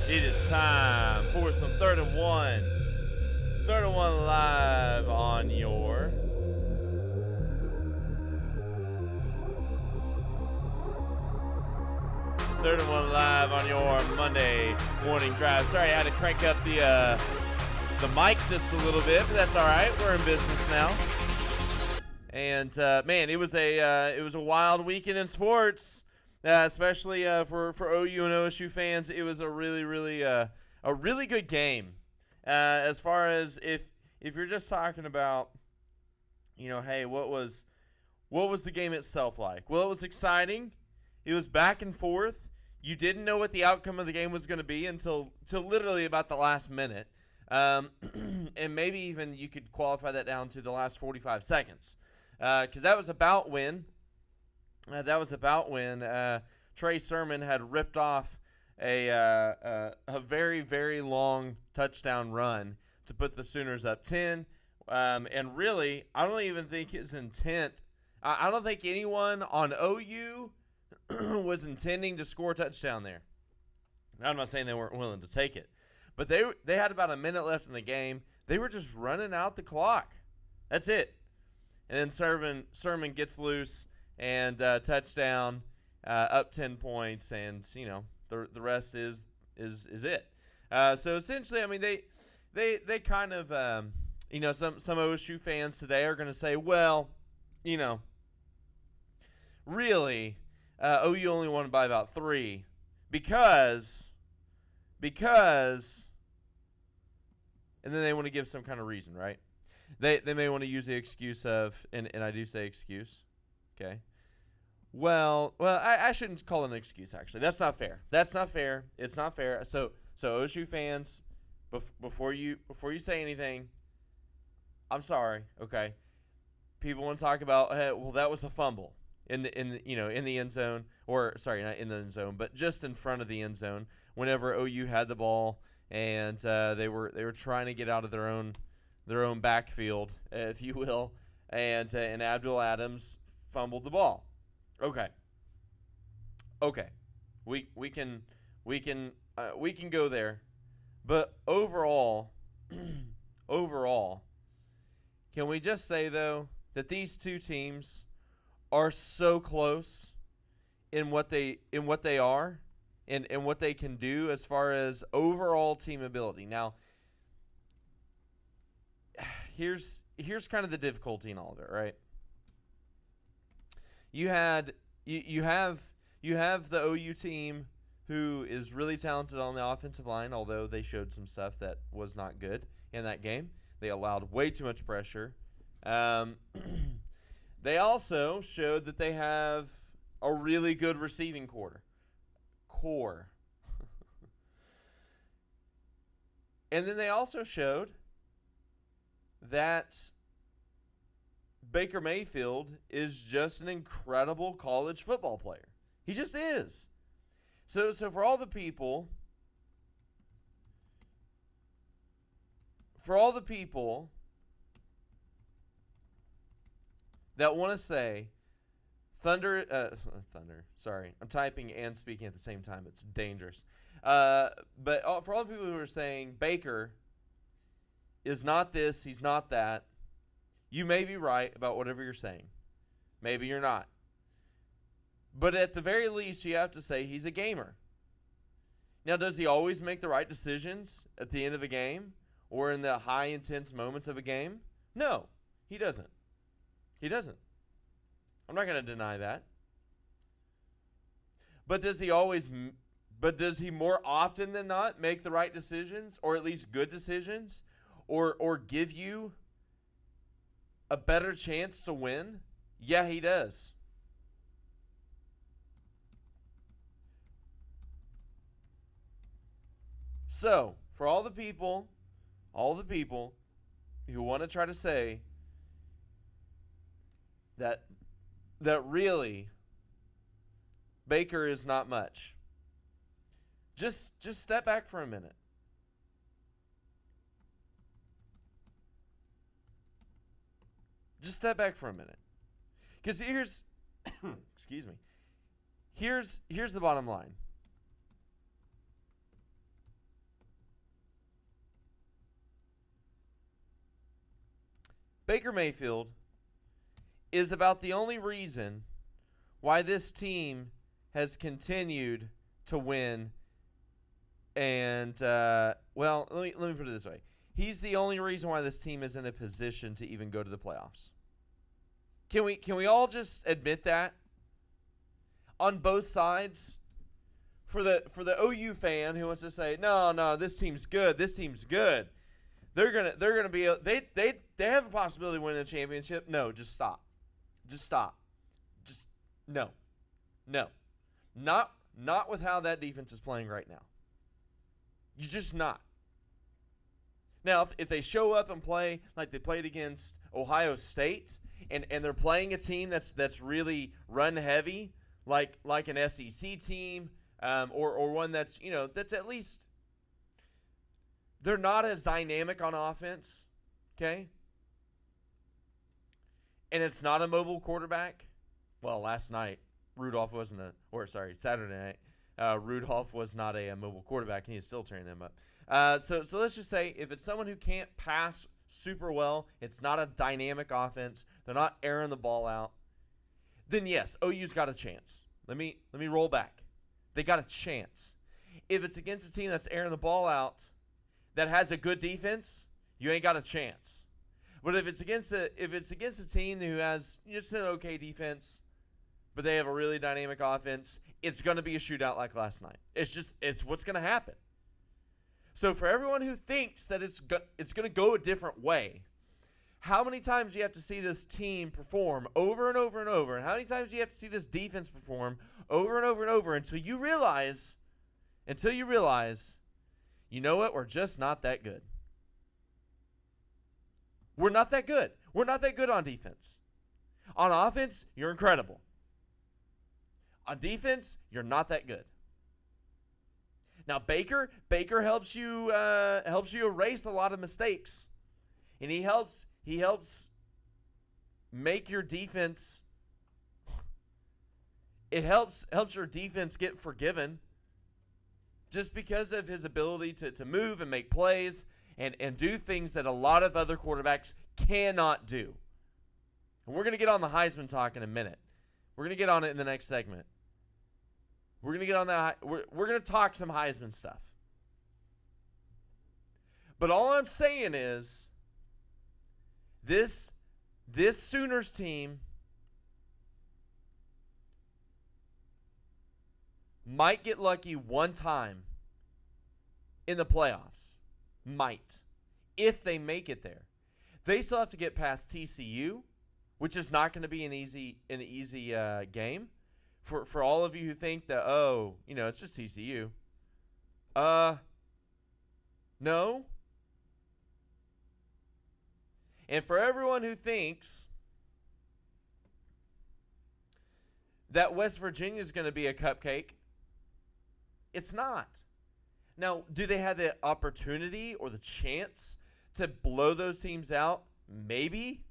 It is time for some 3rd and 1. 3rd and 1 live on your Third and One live on your Monday morning drive. Sorry, I had to crank up the mic just a little bit, but that's all right. We're in business now. And man, it was a wild weekend in sports, especially for OU and OSU fans. It was a really good game. As far as if you're just talking about, hey, what was the game itself like? Well, it was exciting. It was back and forth. You didn't know what the outcome of the game was going to be until literally about the last minute. And maybe even you could qualify that down to the last 45 seconds. Because that was about when Trey Sermon had ripped off a very, very long touchdown run to put the Sooners up 10. And really, I don't even think his intent – I don't think anyone on OU – was intending to score a touchdown there. I'm not saying they weren't willing to take it, but they had about a minute left in the game. They were just running out the clock. That's it. And then Sermon gets loose and touchdown, up 10 points, and the rest is it. So essentially, I mean they kind of some OSU fans today are going to say, well, really. OU only won by about 3 because, and then they want to give some kind of reason, right? They may want to use the excuse of, and I do say excuse, okay? Well, I shouldn't call it an excuse, actually. That's not fair. It's not fair. So OSU fans, before you say anything, I'm sorry, okay? People want to talk about, hey, well, that was a fumble. In the end zone, or sorry, not in the end zone, but just in front of the end zone. Whenever OU had the ball and they were trying to get out of their own backfield, if you will, and Abdul Adams fumbled the ball. Okay, we can go there, but overall, can we just say though that these two teams are so close in what they are and what they can do as far as overall team ability. Now, here's kind of the difficulty in all of it, right? You have the OU team who is really talented on the offensive line, although they showed some stuff that was not good in that game. They allowed way too much pressure. They also showed that they have a really good receiving core. And then they also showed that Baker Mayfield is just an incredible college football player. He just is. So for all the people that want to say Thunder, sorry. I'm typing and speaking at the same time. It's dangerous. But for all the people who are saying Baker is not this, he's not that, you may be right about whatever you're saying. Maybe you're not. But at the very least, you have to say he's a gamer. Now, does he always make the right decisions at the end of a game or in the high, intense moments of a game? No, he doesn't. He doesn't. I'm not going to deny that. But does he more often than not make the right decisions, or at least good decisions, or give you a better chance to win? Yeah, he does. So, for all the people who want to try to say that really Baker is not much, just step back for a minute. Just step back for a minute. Because here's excuse me. Here's the bottom line. Baker Mayfield is about the only reason why this team has continued to win. And, well, let me put it this way. He's the only reason why this team is in a position to even go to the playoffs. Can we all just admit that? On both sides? For the OU fan who wants to say, no, this team's good. This team's good. They're gonna be they have a possibility of winning a championship. No, just stop. Just stop. Just no. Not with how that defense is playing right now. You're just not. Now, if they show up and play like they played against Ohio State, and they're playing a team that's really run heavy, like an SEC team, or one that's at least they're not as dynamic on offense, okay? And it's not a mobile quarterback. Well, last night Saturday night, Rudolph was not a mobile quarterback, and he's still turning them up. So let's just say if it's someone who can't pass super well, it's not a dynamic offense, they're not airing the ball out, then yes, OU's got a chance. Let me roll back. They got a chance. If it's against a team that's airing the ball out, that has a good defense, you ain't got a chance. But if it's against a team who has just an okay defense, but they have a really dynamic offense, it's going to be a shootout like last night. It's what's going to happen. So for everyone who thinks that it's going to go a different way, how many times do you have to see this team perform over and over and over? And how many times do you have to see this defense perform over and over and over until you realize, you know what, we're just not that good. We're not that good. We're not that good on defense. On offense, you're incredible. On defense, you're not that good. Now Baker helps you erase a lot of mistakes, and he helps make your defense. It helps your defense get forgiven, just because of his ability to move and make plays and do things that a lot of other quarterbacks cannot do. And we're going to get on the Heisman talk in a minute. We're going to get on it in the next segment. We're going to get on that. We're going to talk some Heisman stuff. But all I'm saying is this Sooners team might get lucky one time in the playoffs. Might. If they make it there. They still have to get past TCU, which is not going to be an easy game. For all of you who think that, it's just TCU. No. And for everyone who thinks that West Virginia is going to be a cupcake, it's not. Now, do they have the opportunity or the chance to blow those teams out? Maybe.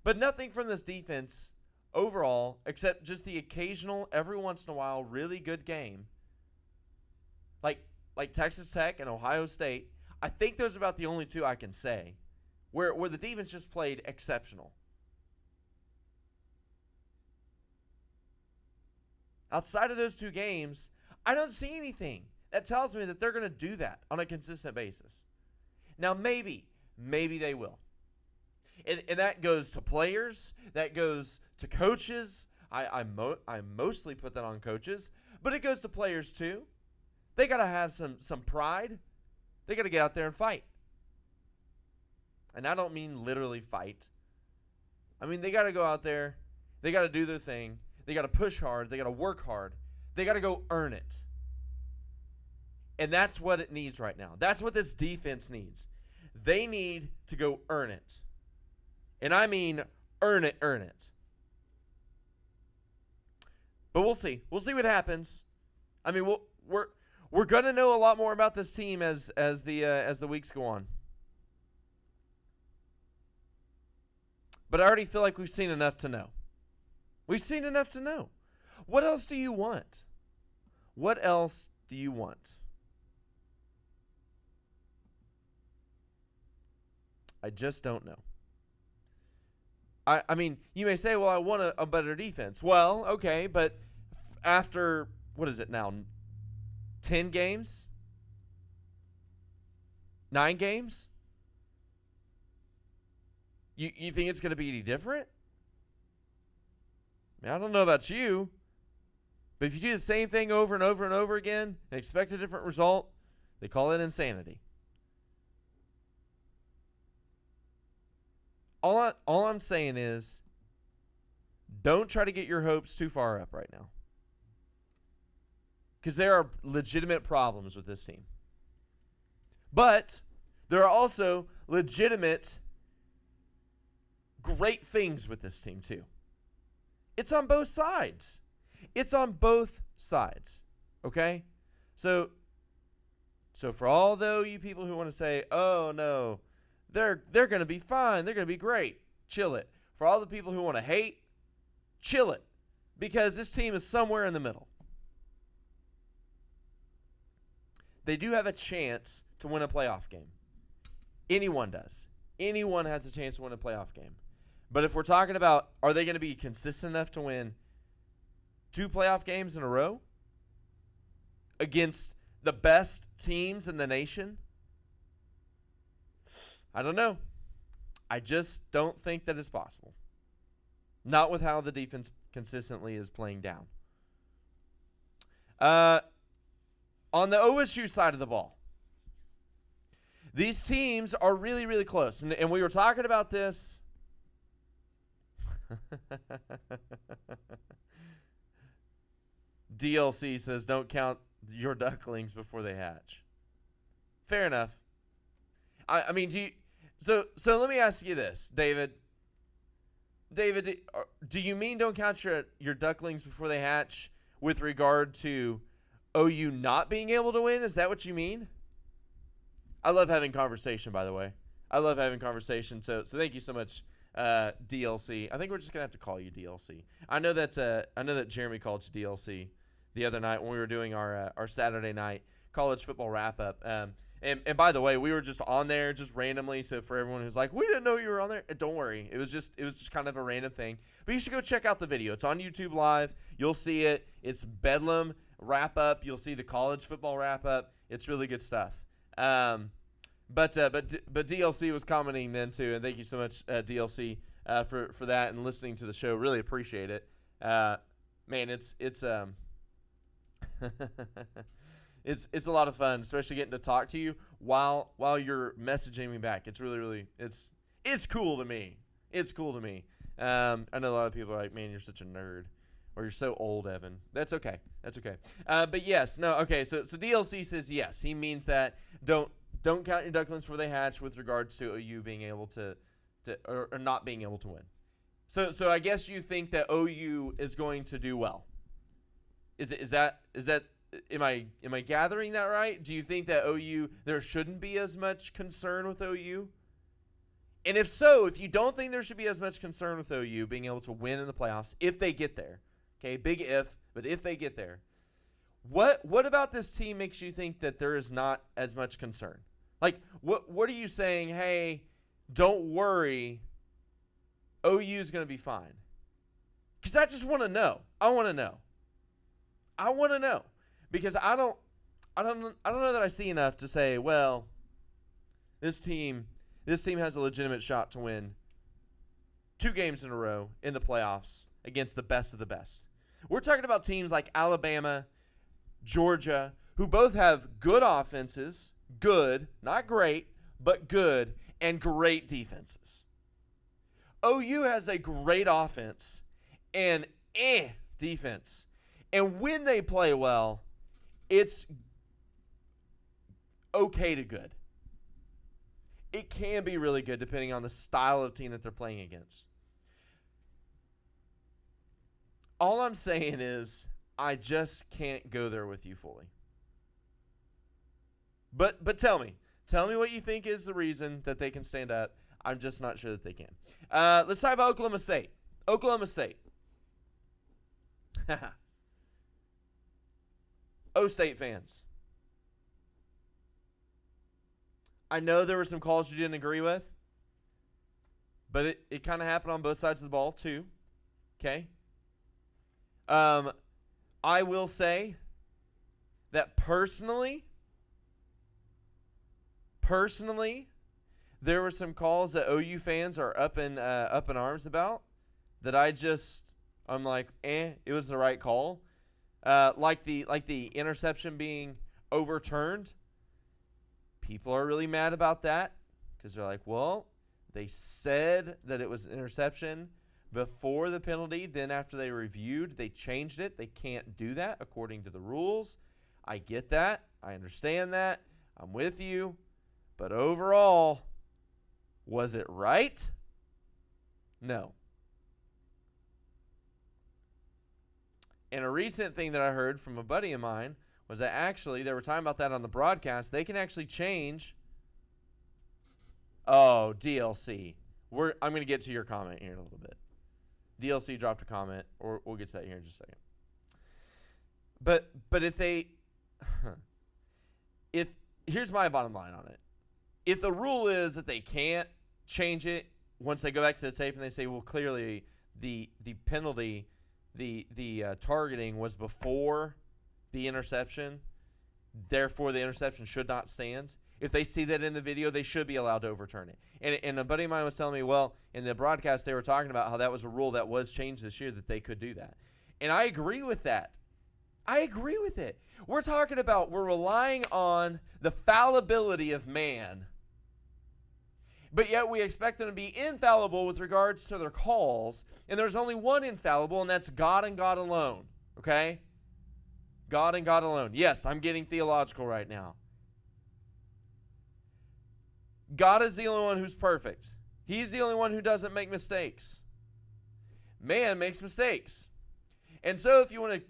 But nothing from this defense overall, except just the occasional, every once in a while, really good game, like Texas Tech and Ohio State. I think those are about the only two I can say where the defense just played exceptional. Outside of those two games, I don't see anything that tells me that they're going to do that on a consistent basis. Now, maybe they will. And that goes to players. That goes to coaches. I mostly put that on coaches. But it goes to players too. They got to have some pride. They got to get out there and fight. And I don't mean literally fight. I mean they got to go out there. They got to do their thing. They got to push hard. They got to work hard. They got to go earn it. And that's what it needs right now. That's what this defense needs. They need to go earn it. And I mean earn it. But we'll see. We'll see what happens. I mean, we're going to know a lot more about this team as the weeks go on. But I already feel like we've seen enough to know. We've seen enough to know. What else do you want? What else do you want? I just don't know. I mean, you may say, well, I want a better defense. Well, okay, but after, what is it now, 10 games? 9 games? You think it's going to be any different? I mean, I don't know about you, but if you do the same thing over and over and over again and expect a different result, they call it insanity. All I'm saying is, don't try to get your hopes too far up right now, because there are legitimate problems with this team. But there are also legitimate great things with this team too. It's on both sides. It's on both sides. Okay? So for all you people who want to say, "Oh no, they're going to be fine. They're going to be great." Chill it. For all the people who want to hate, chill it, because this team is somewhere in the middle. They do have a chance to win a playoff game. Anyone does. Anyone has a chance to win a playoff game. But if we're talking about, are they going to be consistent enough to win 2 playoff games in a row against the best teams in the nation? I don't know. I just don't think that it's possible. Not with how the defense consistently is playing down. On the OSU side of the ball, these teams are really, really close. And we were talking about this. DLC says, don't count your ducklings before they hatch. Fair enough. I mean, so let me ask you this, David. David, do you mean don't count your ducklings before they hatch with regard to OU not being able to win? Is that what you mean? I love having conversation, by the way. I love having conversation. So thank you so much, DLC. I think we're just gonna have to call you DLC. I know that Jeremy called you DLC the other night when we were doing our Saturday night college football wrap up. And by the way, we were just on there just randomly. So for everyone who's like, we didn't know you were on there, don't worry. It was just kind of a random thing. But you should go check out the video. It's on YouTube Live. You'll see it. It's Bedlam wrap up. You'll see the college football wrap up. It's really good stuff. But DLC was commenting then too, and thank you so much, DLC, for that and listening to the show. Really appreciate it. Man, it's it's a lot of fun, especially getting to talk to you while you're messaging me back. It's really it's cool to me. It's cool to me. I know a lot of people are like, man, you're such a nerd, or you're so old, Evan. That's okay. That's okay. But yes, no, okay. So DLC says yes. He means that don't count your ducklings before they hatch with regards to OU being able to or not being able to win. So I guess you think that OU is going to do well. Is that am I gathering that right? Do you think that OU, there shouldn't be as much concern with OU? And if so, if you don't think there should be as much concern with OU being able to win in the playoffs, if they get there, okay, big if, but if they get there, what about this team makes you think that there is not as much concern? Like, what are you saying, hey, don't worry, OU's going to be fine? Because I just want to know. I want to know. Because I don't know that I see enough to say, well, this team has a legitimate shot to win 2 games in a row in the playoffs against the best of the best. We're talking about teams like Alabama, Georgia, who both have good offenses, good, not great, but good, and great defenses. OU has a great offense and defense. And when they play well, it's okay to good. It can be really good depending on the style of team that they're playing against. All I'm saying is I just can't go there with you fully. But tell me what you think is the reason that they can stand up. I'm just not sure that they can. Let's talk about Oklahoma State. Oklahoma State. O-State fans. I know there were some calls you didn't agree with. But it kind of happened on both sides of the ball too. Okay. I will say that personally, there were some calls that OU fans are up in arms about that I'm like, it was the right call. Like the interception being overturned. People are really mad about that because they're like, well, they said that it was an interception before the penalty. Then after they reviewed, they changed it. They can't do that according to the rules. I get that. I understand that. I'm with you. But overall, was it right? No. And a recent thing that I heard from a buddy of mine was that actually they were talking about that on the broadcast. They can actually change. Oh, DLC. I'm going to get to your comment here in a little bit. DLC dropped a comment, or we'll get to that here in just a second. But if here's my bottom line on it. If the rule is that they can't change it once they go back to the tape and they say, well, clearly the penalty, the targeting was before the interception, therefore the interception should not stand. If they see that in the video, they should be allowed to overturn it. And a buddy of mine was telling me, well, in the broadcast they were talking about how that was a rule that was changed this year that they could do that. And I agree with that. I agree with it. We're relying on the fallibility of man, but yet we expect them to be infallible with regards to their calls. And there's only one infallible, and that's God and God alone. Okay? God and God alone. Yes, I'm getting theological right now. God is the only one who's perfect. He's the only one who doesn't make mistakes. Man makes mistakes. And so if you want to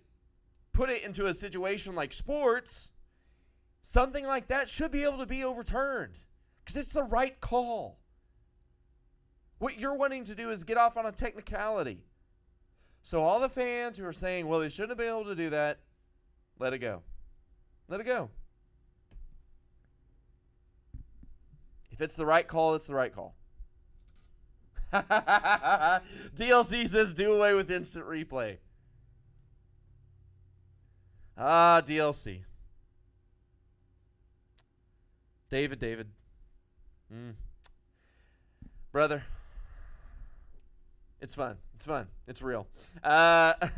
put it into a situation like sports, something like that should be able to be overturned because it's the right call. What you're wanting to do is get off on a technicality. So all the fans who are saying, well, they shouldn't have been able to do that, let it go. Let it go. If it's the right call, it's the right call. DLC says do away with instant replay. Ah, DLC. David. Brother. It's fun. It's real. But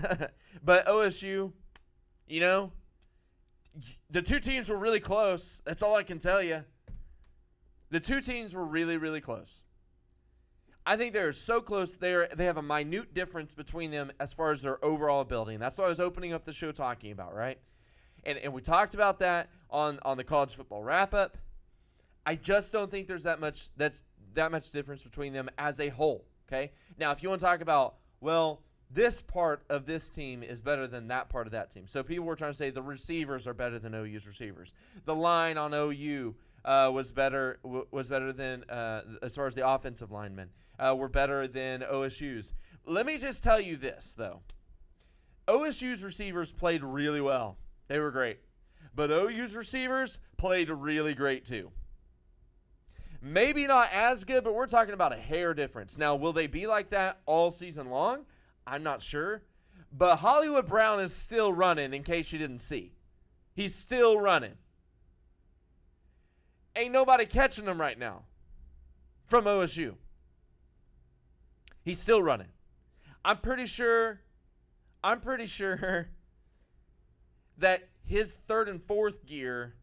OSU, the two teams were really close. That's all I can tell you. The two teams were really, really close. I think they're so close. They have a minute difference between them as far as their overall ability. And that's what I was opening up the show talking about, right? And we talked about that on the college football wrap-up. I just don't think there's that much difference between them as a whole, okay? Now, if you want to talk about, well, this part of this team is better than that part of that team. So people were trying to say the receivers are better than OU's receivers. The line on OU was better than as far as the offensive linemen were better than OSU's. Let me just tell you this though, OSU's receivers played really well. They were great, but OU's receivers played really great too. Maybe not as good, but we're talking about a hair difference. Now, will they be like that all season long? I'm not sure, but Hollywood Brown is still running. In case you didn't see, he's still running. Ain't nobody catching him right now from OSU. He's still running. I'm pretty sure that his third and fourth gear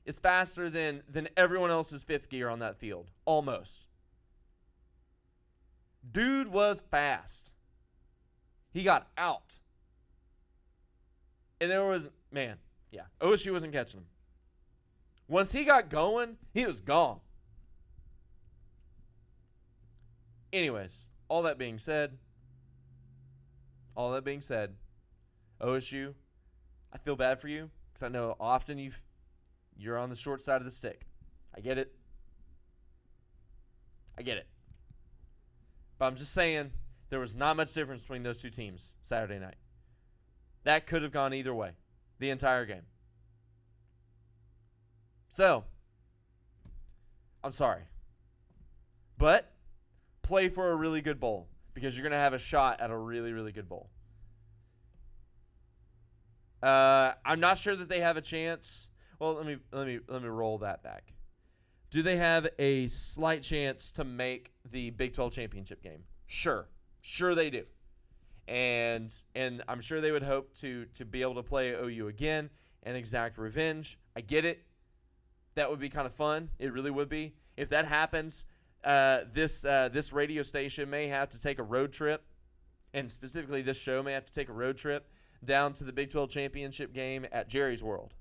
is faster than everyone else's fifth gear on that field. Almost. Dude was fast. He got out. And OSU wasn't catching him. Once he got going, he was gone. Anyways, all that being said, OSU, I feel bad for you because I know often you're on the short side of the stick. I get it. But I'm just saying there was not much difference between those two teams Saturday night. That could have gone either way the entire game. So, I'm sorry. But play for a really good bowl because you're going to have a shot at a really, really good bowl. I'm not sure that they have a chance. Well, let me roll that back. Do they have a slight chance to make the Big 12 championship game? Sure they do. And I'm sure they would hope to be able to play OU again and exact revenge. I get it. That would be kind of fun. It really would be. If that happens, this radio station may have to take a road trip, and specifically this show may have to take a road trip down to the Big 12 championship game at Jerry's World.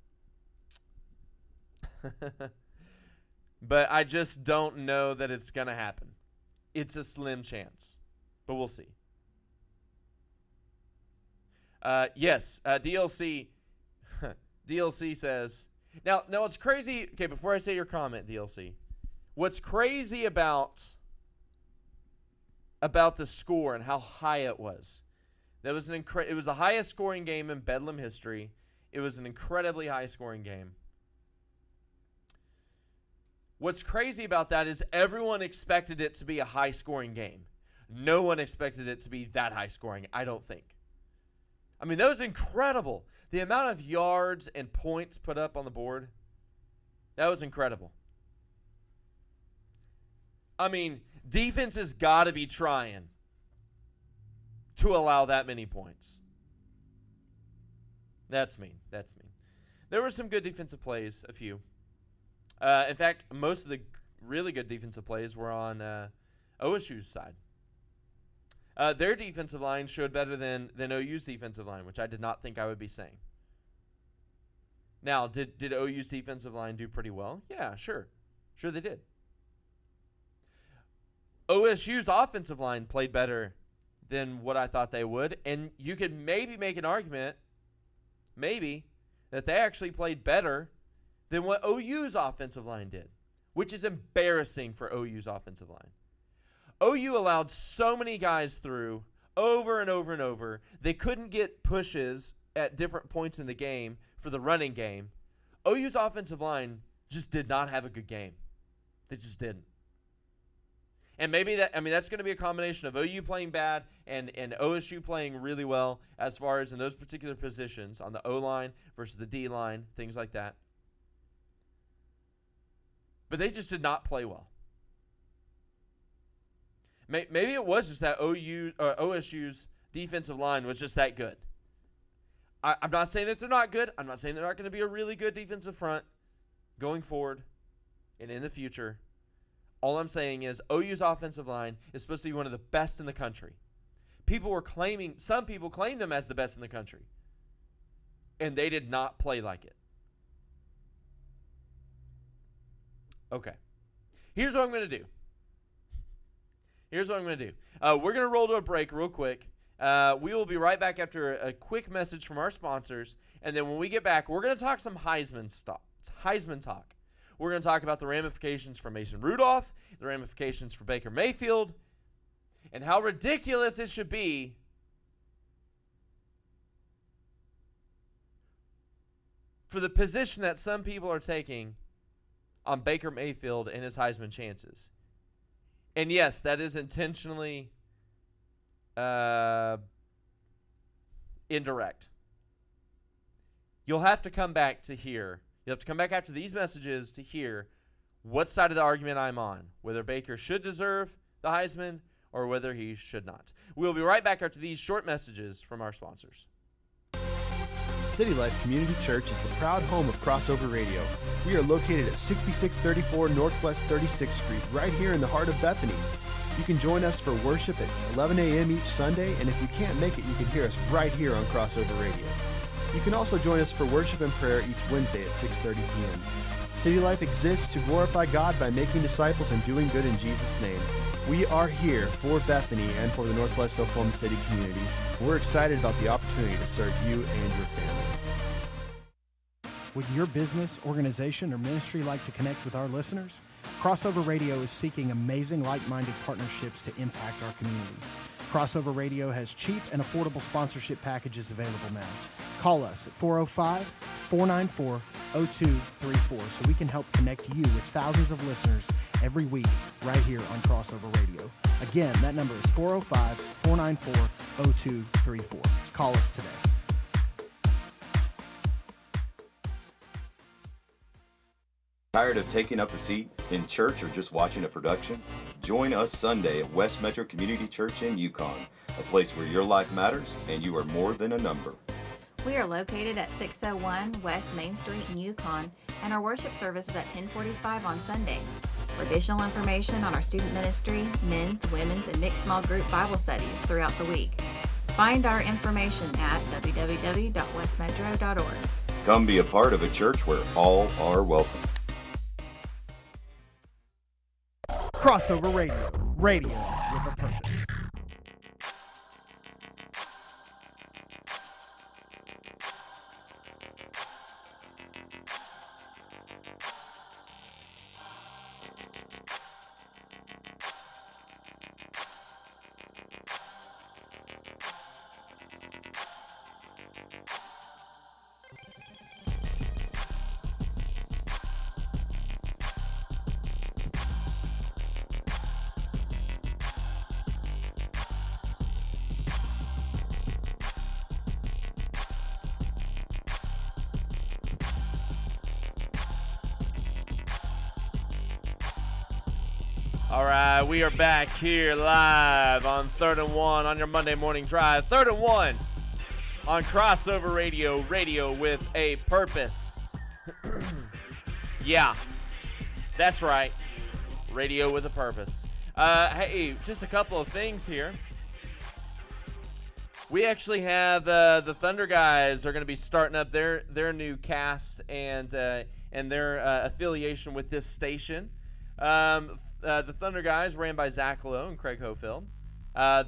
But I just don't know that it's going to happen. It's a slim chance, but we'll see. Yes, DLC says, now what's crazy, okay, before I say your comment, DLC, what's crazy about the score and how high it was, it was the highest scoring game in Bedlam history. It was an incredibly high scoring game. What's crazy about that is everyone expected it to be a high scoring game. No one expected it to be that high scoring, I don't think. I mean, that was incredible. The amount of yards and points put up on the board, that was incredible. I mean, defense has got to be trying to allow that many points. That's mean. There were some good defensive plays, a few. In fact, most of the really good defensive plays were on OSU's side. Their defensive line showed better than OU's defensive line, which I did not think I would be saying. Now, did OU's defensive line do pretty well? Yeah, sure. Sure they did. OSU's offensive line played better than what I thought they would, and you could maybe make an argument, that they actually played better than what OU's offensive line did, which is embarrassing for OU's offensive line. OU allowed so many guys through over and over and over. They couldn't get pushes at different points in the game for the running game. OU's offensive line just did not have a good game. They just didn't. And maybe that's going to be a combination of OU playing bad and OSU playing really well as far as in those particular positions on the O-line versus the D-line, things like that. But they just did not play well. Maybe it was just that OSU's defensive line was just that good. I'm not saying that they're not good. I'm not saying they're not going to be a really good defensive front going forward and in the future. All I'm saying is OU's offensive line is supposed to be one of the best in the country. Some people claim them as the best in the country. And they did not play like it. Okay. Here's what I'm going to do. We're going to roll to a break real quick. We will be right back after a quick message from our sponsors. And then when we get back, we're going to talk some Heisman talk. We're going to talk about the ramifications for Mason Rudolph, the ramifications for Baker Mayfield, and how ridiculous it should be for the position that some people are taking on Baker Mayfield and his Heisman chances. And yes, that is intentionally indirect. You'll have to come back to hear. You'll have to come back after these messages to hear what side of the argument I'm on, whether Baker should deserve the Heisman or whether he should not. We'll be right back after these short messages from our sponsors. City Life Community Church is the proud home of Crossover Radio. We are located at 6634 Northwest 36th Street, right here in the heart of Bethany. You can join us for worship at 11 a.m. each Sunday, and if you can't make it, you can hear us right here on Crossover Radio. You can also join us for worship and prayer each Wednesday at 6:30 p.m. City Life exists to glorify God by making disciples and doing good in Jesus' name. We are here for Bethany and for the Northwest Oklahoma City communities. We're excited about the opportunity to serve you and your family. Would your business, organization, or ministry like to connect with our listeners? Crossover Radio is seeking amazing like-minded partnerships to impact our community. Crossover Radio has cheap and affordable sponsorship packages available now. Call us at 405-494-0234 so we can help connect you with thousands of listeners every week right here on Crossover Radio. Again, that number is 405-494-0234. Call us today. Tired of taking up a seat in church or just watching a production? Join us Sunday at West Metro Community Church in Yukon, a place where your life matters and you are more than a number. We are located at 601 West Main Street in Yukon, and our worship service is at 10:45 on Sunday. For additional information on our student ministry, men's, women's, and mixed small group Bible studies throughout the week, find our information at www.westmetro.org. Come be a part of a church where all are welcome. Crossover Radio, radio with a purpose. All right, we are back here live on 3rd and 1 on your Monday morning drive. 3rd and 1 on Crossover Radio, radio with a purpose. Yeah, that's right. Radio with a purpose. Hey, just a couple of things here. We actually have the Thunder guys are going to be starting up their new cast and their affiliation with this station. The Thunder guys, ran by Zach Lowe and Craig Hofield.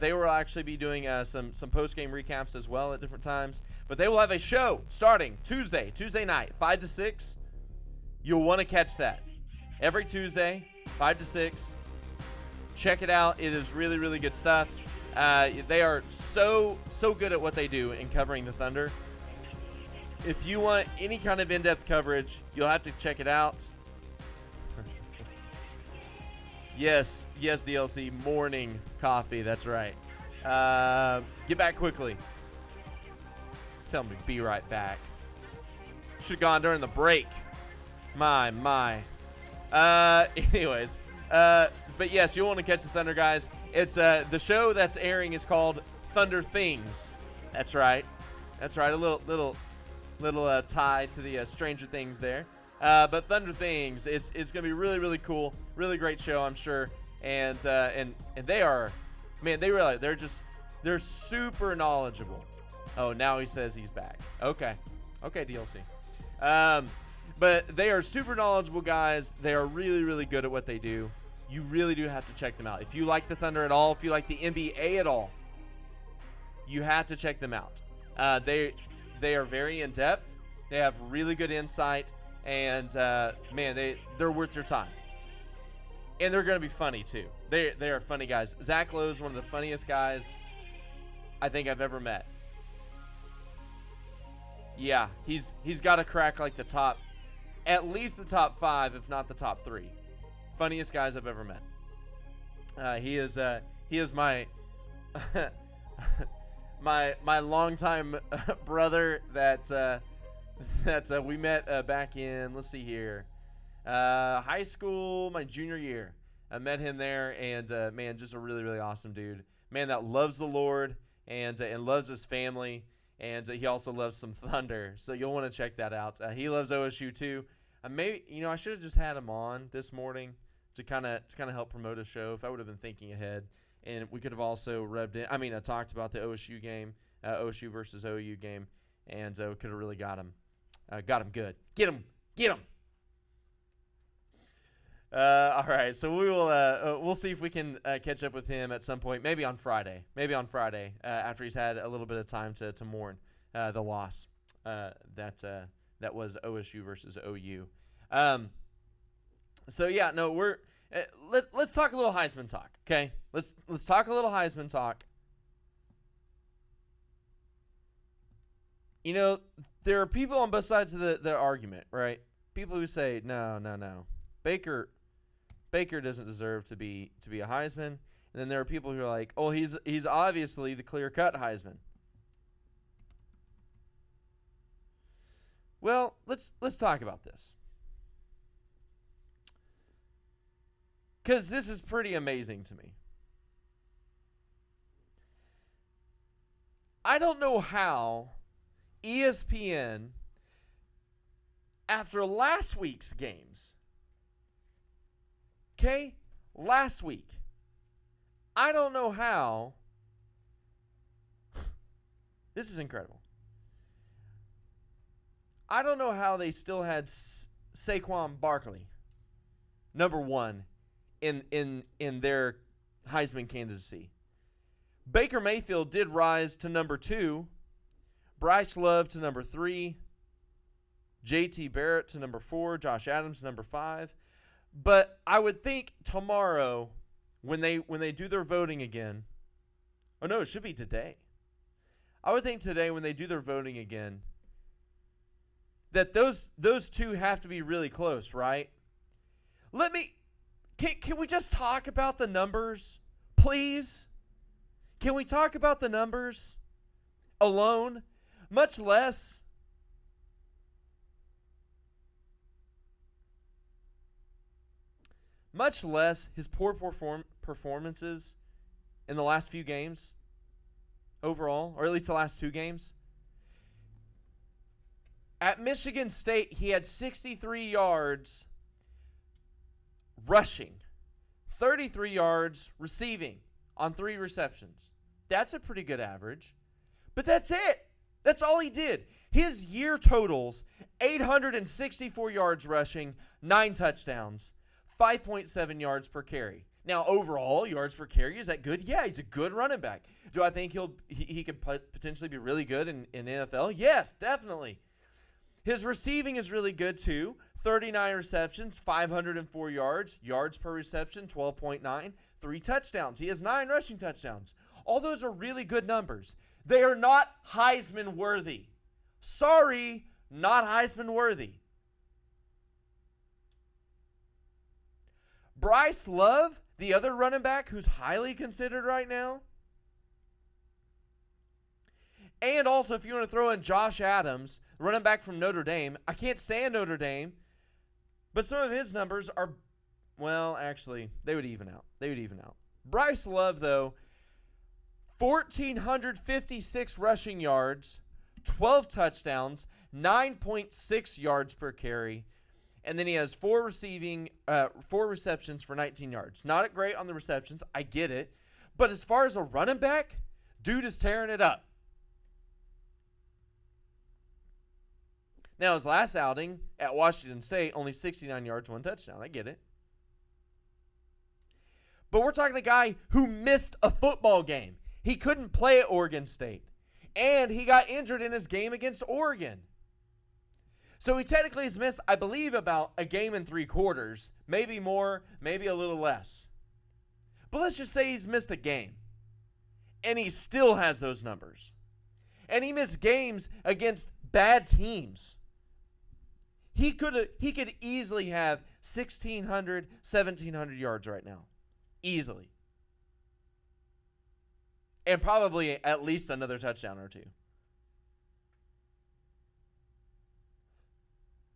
They will actually be doing some post-game recaps as well at different times. But they will have a show starting Tuesday night, 5 to 6. You'll want to catch that. Every Tuesday, 5 to 6. Check it out. It is really, really good stuff. They are so good at what they do in covering the Thunder. If you want any kind of in-depth coverage, you'll have to check it out. Yes, DLC, morning coffee, that's right. Get back quickly. Tell me, be right back. Should have gone during the break. My. Anyways, but yes, you'll want to catch the Thunder guys. It's the show that's airing is called Thunder Things. That's right. A little tie to the Stranger Things there. But Thunder Things is going to be really, really cool. Really great show, I'm sure. And they are, man, they're super knowledgeable. Oh, now he says he's back. Okay, DLC. But they are super knowledgeable guys. They are really, really good at what they do. You really do have to check them out. If you like the Thunder at all, if you like the NBA at all, you have to check them out. They are very in-depth. They have really good insight. And, man, they're worth your time. And they're going to be funny, too. They are funny guys. Zach Lowe is one of the funniest guys I think I've ever met. Yeah, he's got to crack like at least the top 5, if not the top 3. Funniest guys I've ever met. He is my my longtime brother that we met back in, let's see here, high school, my junior year. I met him there, and man, just a really, really awesome dude. Man that loves the Lord and loves his family, and he also loves some Thunder. So you'll want to check that out. He loves OSU too. Maybe I should have just had him on this morning to kind of help promote a show if I would have been thinking ahead, and we could have also I talked about the OSU game, OSU versus OU game, and we could have really got him good. Get him. All right, so we'll see if we can catch up with him at some point, maybe on Friday, after he's had a little bit of time to mourn the loss that was OSU versus OU. So yeah, no, let's talk a little Heisman talk, okay? Let's talk a little Heisman talk. There are people on both sides of the argument, right? People who say no, Baker doesn't deserve to be a Heisman, And then there are people who are like, oh, he's obviously the clear-cut Heisman. Well, let's talk about this. Because this is pretty amazing to me. I don't know how ESPN, after last week's games, okay, last week, I don't know how, this is incredible. I don't know how they still had Saquon Barkley, number one, in their Heisman candidacy. Baker Mayfield did rise to number 2, Bryce Love to number 3, J.T. Barrett to number 4, Josh Adams to number 5. But I would think tomorrow, when they do their voting again, oh no, it should be today. I would think today when they do their voting again, that those two have to be really close, right? Can we just talk about the numbers, please? Can we talk about the numbers alone? Much less his poor performances in the last few games overall, or at least the last 2 games. At Michigan State, he had 63 yards rushing, 33 yards receiving on 3 receptions. That's a pretty good average. But that's it. That's all he did. His year totals, 864 yards rushing, 9 touchdowns, 5.7 yards per carry. Now, overall, yards per carry, is that good? Yeah, he's a good running back. Do I think he could potentially be really good in NFL? Yes, definitely. His receiving is really good, too. 39 receptions, 504 yards. Yards per reception, 12.9. 3 touchdowns. He has 9 rushing touchdowns. All those are really good numbers. They are not Heisman worthy. Sorry, not Heisman worthy. Bryce Love, the other running back who's highly considered right now. And also, if you want to throw in Josh Adams, running back from Notre Dame. I can't stand Notre Dame, but some of his numbers are, well, actually, they would even out. Bryce Love, though, 1,456 rushing yards, 12 touchdowns, 9.6 yards per carry, and then he has 4 receptions for 19 yards. Not great on the receptions, I get it, but as far as a running back, dude is tearing it up. Now, his last outing at Washington State, only 69 yards, 1 touchdown. I get it. But we're talking a guy who missed a football game. He couldn't play at Oregon State. And he got injured in his game against Oregon. So he technically has missed, I believe, about a game and 3 quarters. Maybe more, maybe a little less. But let's just say he's missed a game. And he still has those numbers. And he missed games against bad teams. He could easily have 1,600, 1,700 yards right now. Easily. And probably at least another touchdown or 2.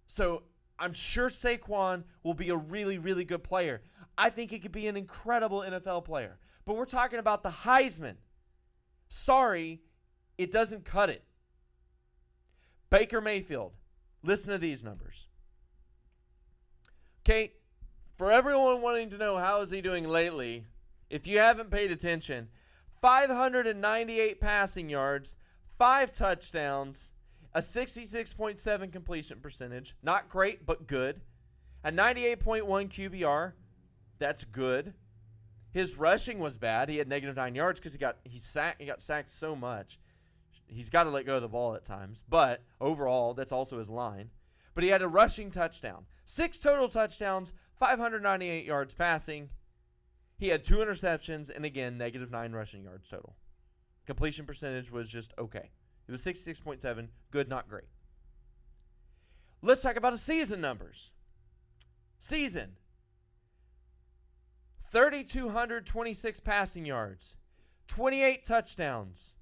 So I'm sure Saquon will be a really, really good player. I think he could be an incredible NFL player. But we're talking about the Heisman. Sorry, it doesn't cut it. Baker Mayfield. Listen to these numbers. Okay, for everyone wanting to know how is he doing lately, if you haven't paid attention, 598 passing yards, 5 touchdowns, a 66.7 completion percentage. Not great, but good. A 98.1 QBR. That's good. His rushing was bad. He had -9 yards because he got sacked so much. He's got to let go of the ball at times. But overall, that's also his line. But he had a rushing touchdown. 6 total touchdowns, 598 yards passing. He had 2 interceptions, and again, -9 rushing yards total. Completion percentage was just okay. It was 66.7, good, not great. Let's talk about his season numbers. Season. 3,226 passing yards, 28 touchdowns.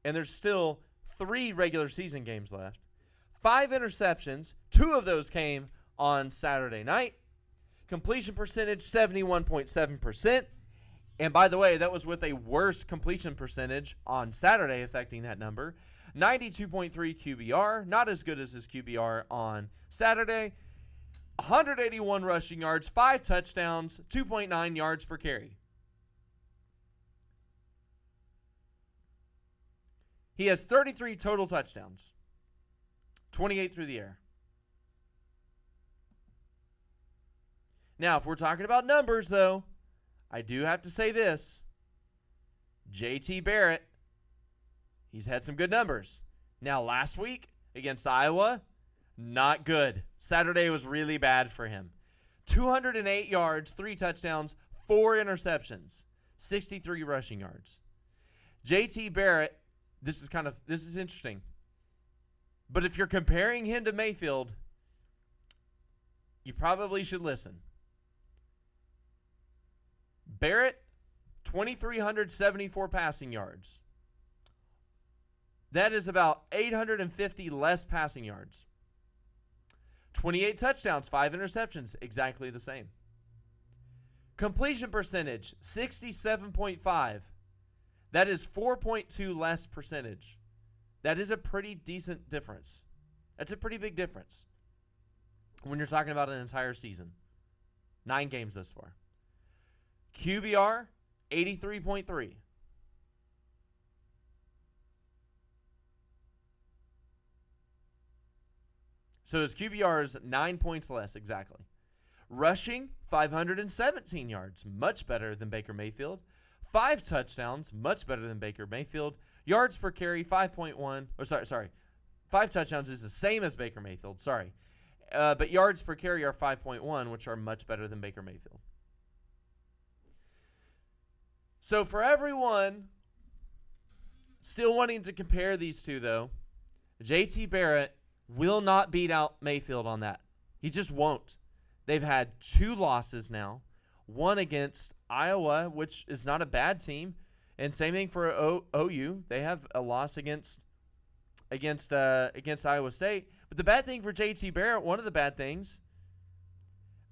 And there's still 3 regular season games left. 5 interceptions. 2 of those came on Saturday night. Completion percentage, 71.7%. And by the way, that was with a worse completion percentage on Saturday affecting that number. 92.3 QBR, not as good as his QBR on Saturday. 181 rushing yards, 5 touchdowns, 2.9 yards per carry. He has 33 total touchdowns, 28 through the air. Now, if we're talking about numbers, though, I do have to say this. J.T. Barrett, he's had some good numbers. Now, last week against Iowa, not good. Saturday was really bad for him. 208 yards, 3 touchdowns, 4 interceptions, 63 rushing yards. J.T. Barrett, this is interesting. But if you're comparing him to Mayfield, you probably should listen. Barrett, 2,374 passing yards. That is about 850 less passing yards. 28 touchdowns, 5 interceptions, exactly the same. Completion percentage, 67.5. That is 4.2 less percentage. That is a pretty decent difference. That's a pretty big difference when you're talking about an entire season. 9 games thus far. QBR, 83.3. So his QBR is 9 points less, exactly. Rushing, 517 yards, much better than Baker Mayfield. 5 touchdowns, much better than Baker Mayfield. Yards per carry, 5.1. Or sorry. 5 touchdowns is the same as Baker Mayfield, sorry. But yards per carry are 5.1, which are much better than Baker Mayfield. So for everyone still wanting to compare these two, though, J.T. Barrett will not beat out Mayfield on that. He just won't. They've had 2 losses now. One against Iowa, which is not a bad team. And same thing for OU. They have a loss against Iowa State. But the bad thing for J.T. Barrett, one of the bad things,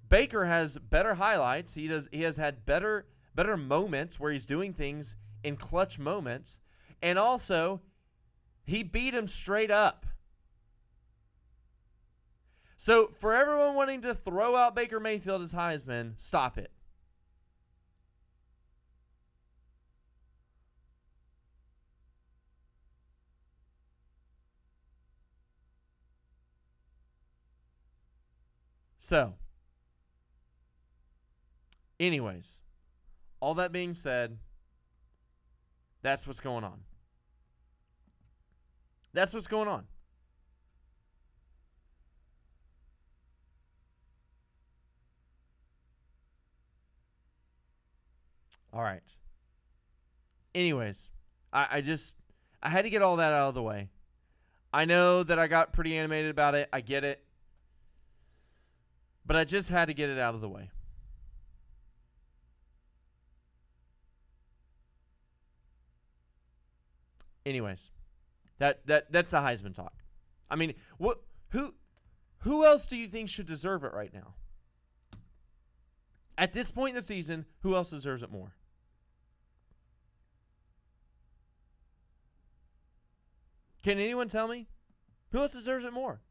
Baker has better highlights. He has had better moments where he's doing things in clutch moments. And also, he beat him straight up. So, for everyone wanting to throw out Baker Mayfield as Heisman, stop it. So, anyways, all that being said, that's what's going on. That's what's going on. All right. Anyways, I had to get all that out of the way. I know that I got pretty animated about it. I get it. But I just had to get it out of the way. Anyways, that's the Heisman talk. I mean, who else do you think should deserve it right now? At this point in the season, who else deserves it more? Can anyone tell me? Who else deserves it more?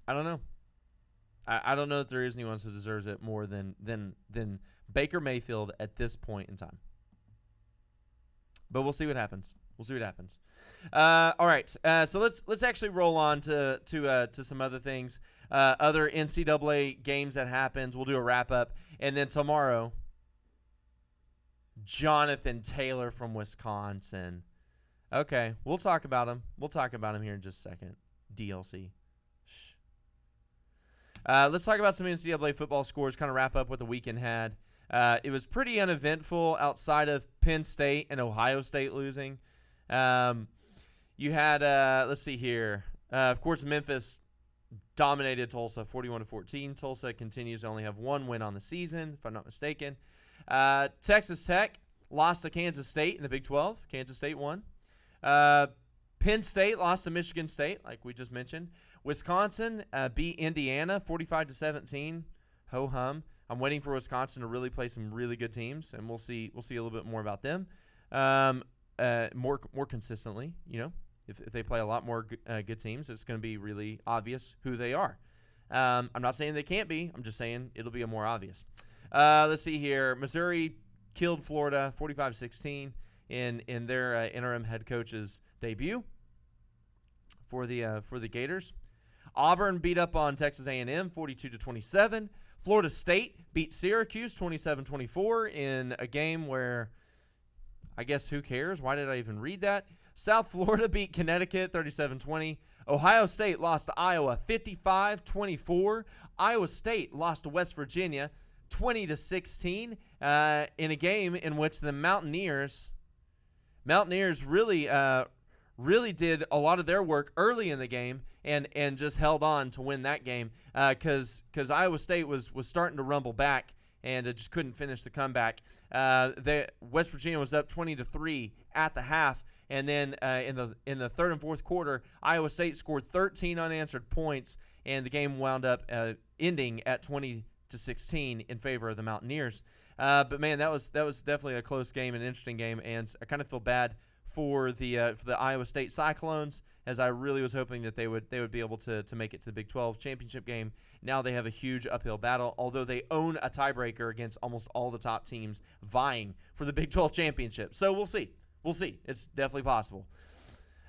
I don't know. I don't know if there is anyone who deserves it more than Baker Mayfield at this point in time. But we'll see what happens. All right. So let's actually roll on to some other things. Other NCAA games that happened. We'll do a wrap up, and then tomorrow, Jonathan Taylor from Wisconsin. Okay, we'll talk about him. Here in just a second. DLC. Let's talk about some NCAA football scores, kind of wrap up what the weekend had. It was pretty uneventful outside of Penn State and Ohio State losing. You had, let's see here. Of course, Memphis dominated Tulsa 41-14. Tulsa continues to only have one win on the season, if I'm not mistaken. Texas Tech lost to Kansas State in the Big 12. Kansas State won. Penn State lost to Michigan State, like we just mentioned. Wisconsin beat Indiana 45-17. Ho-hum. I'm waiting for Wisconsin to really play some really good teams, and we'll see a little bit more about them more consistently. You know, if they play a lot more good teams, it's going to be really obvious who they are. I'm not saying they can't be. I'm just saying it'll be more obvious. Let's see here. Missouri killed Florida 45-16 in their interim head coach's debut for the Gators. Auburn beat up on Texas A&M 42-27. Florida State beat Syracuse 27-24 in a game where, I guess, who cares? Why did I even read that? South Florida beat Connecticut 37-20. Ohio State lost to Iowa 55-24. Iowa State lost to West Virginia 20-16 in a game in which the Mountaineers really did a lot of their work early in the game and just held on to win that game because Iowa State was starting to rumble back and it just couldn't finish the comeback. West Virginia was up 20-3 at the half, and then in the third and fourth quarter, Iowa State scored 13 unanswered points, and the game wound up ending at 20-16 in favor of the Mountaineers. But man, that was definitely a close game, an interesting game, and I kind of feel bad for the Iowa State Cyclones, as I really was hoping that they would be able to make it to the Big 12 championship game. Now they have a huge uphill battle, although they own a tiebreaker against almost all the top teams vying for the Big 12 championship. So we'll see. It's definitely possible.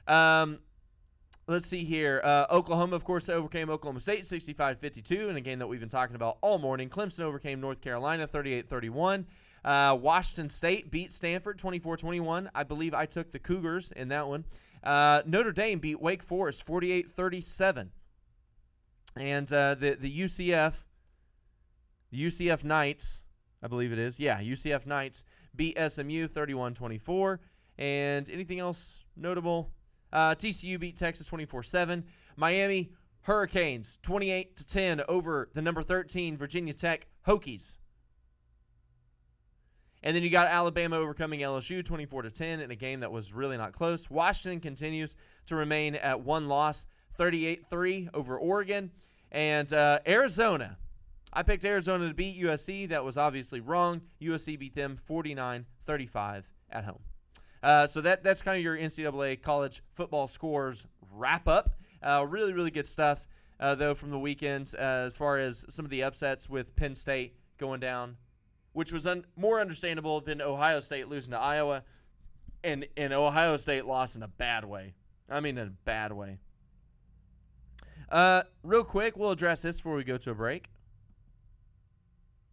Let's see here. Oklahoma, of course, overcame Oklahoma State 65-52 in a game that we've been talking about all morning. Clemson overcame North Carolina 38-31. Washington State beat Stanford 24-21. I believe I took the Cougars in that one. Notre Dame beat Wake Forest 48-37. And the UCF Knights, I believe it is. Yeah, UCF Knights beat SMU 31-24. And anything else notable? TCU beat Texas 24-7. Miami Hurricanes 28-10 over the number 13 Virginia Tech Hokies. And then you got Alabama overcoming LSU 24-10 in a game that was really not close. Washington continues to remain at one loss, 38-3 over Oregon. And Arizona, I picked Arizona to beat USC. That was obviously wrong. USC beat them 49-35 at home. So that's kind of your NCAA college football scores wrap up. Really, really good stuff, though, from the weekend as far as some of the upsets with Penn State going down, which was more understandable than Ohio State losing to Iowa. And Ohio State lost in a bad way. I mean, in a bad way. Real quick, we'll address this before we go to a break.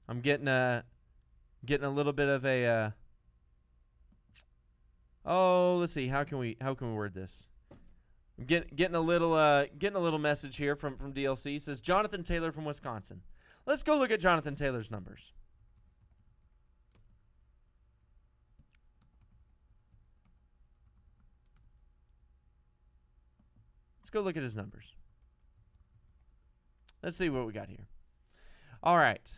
I'm getting a little bit of a let's see, how can we word this? I'm getting a little message here from DLC. It says Jonathan Taylor from Wisconsin. Let's go look at Jonathan Taylor's numbers. Let's go look at his numbers. Let's see what we got here. All right.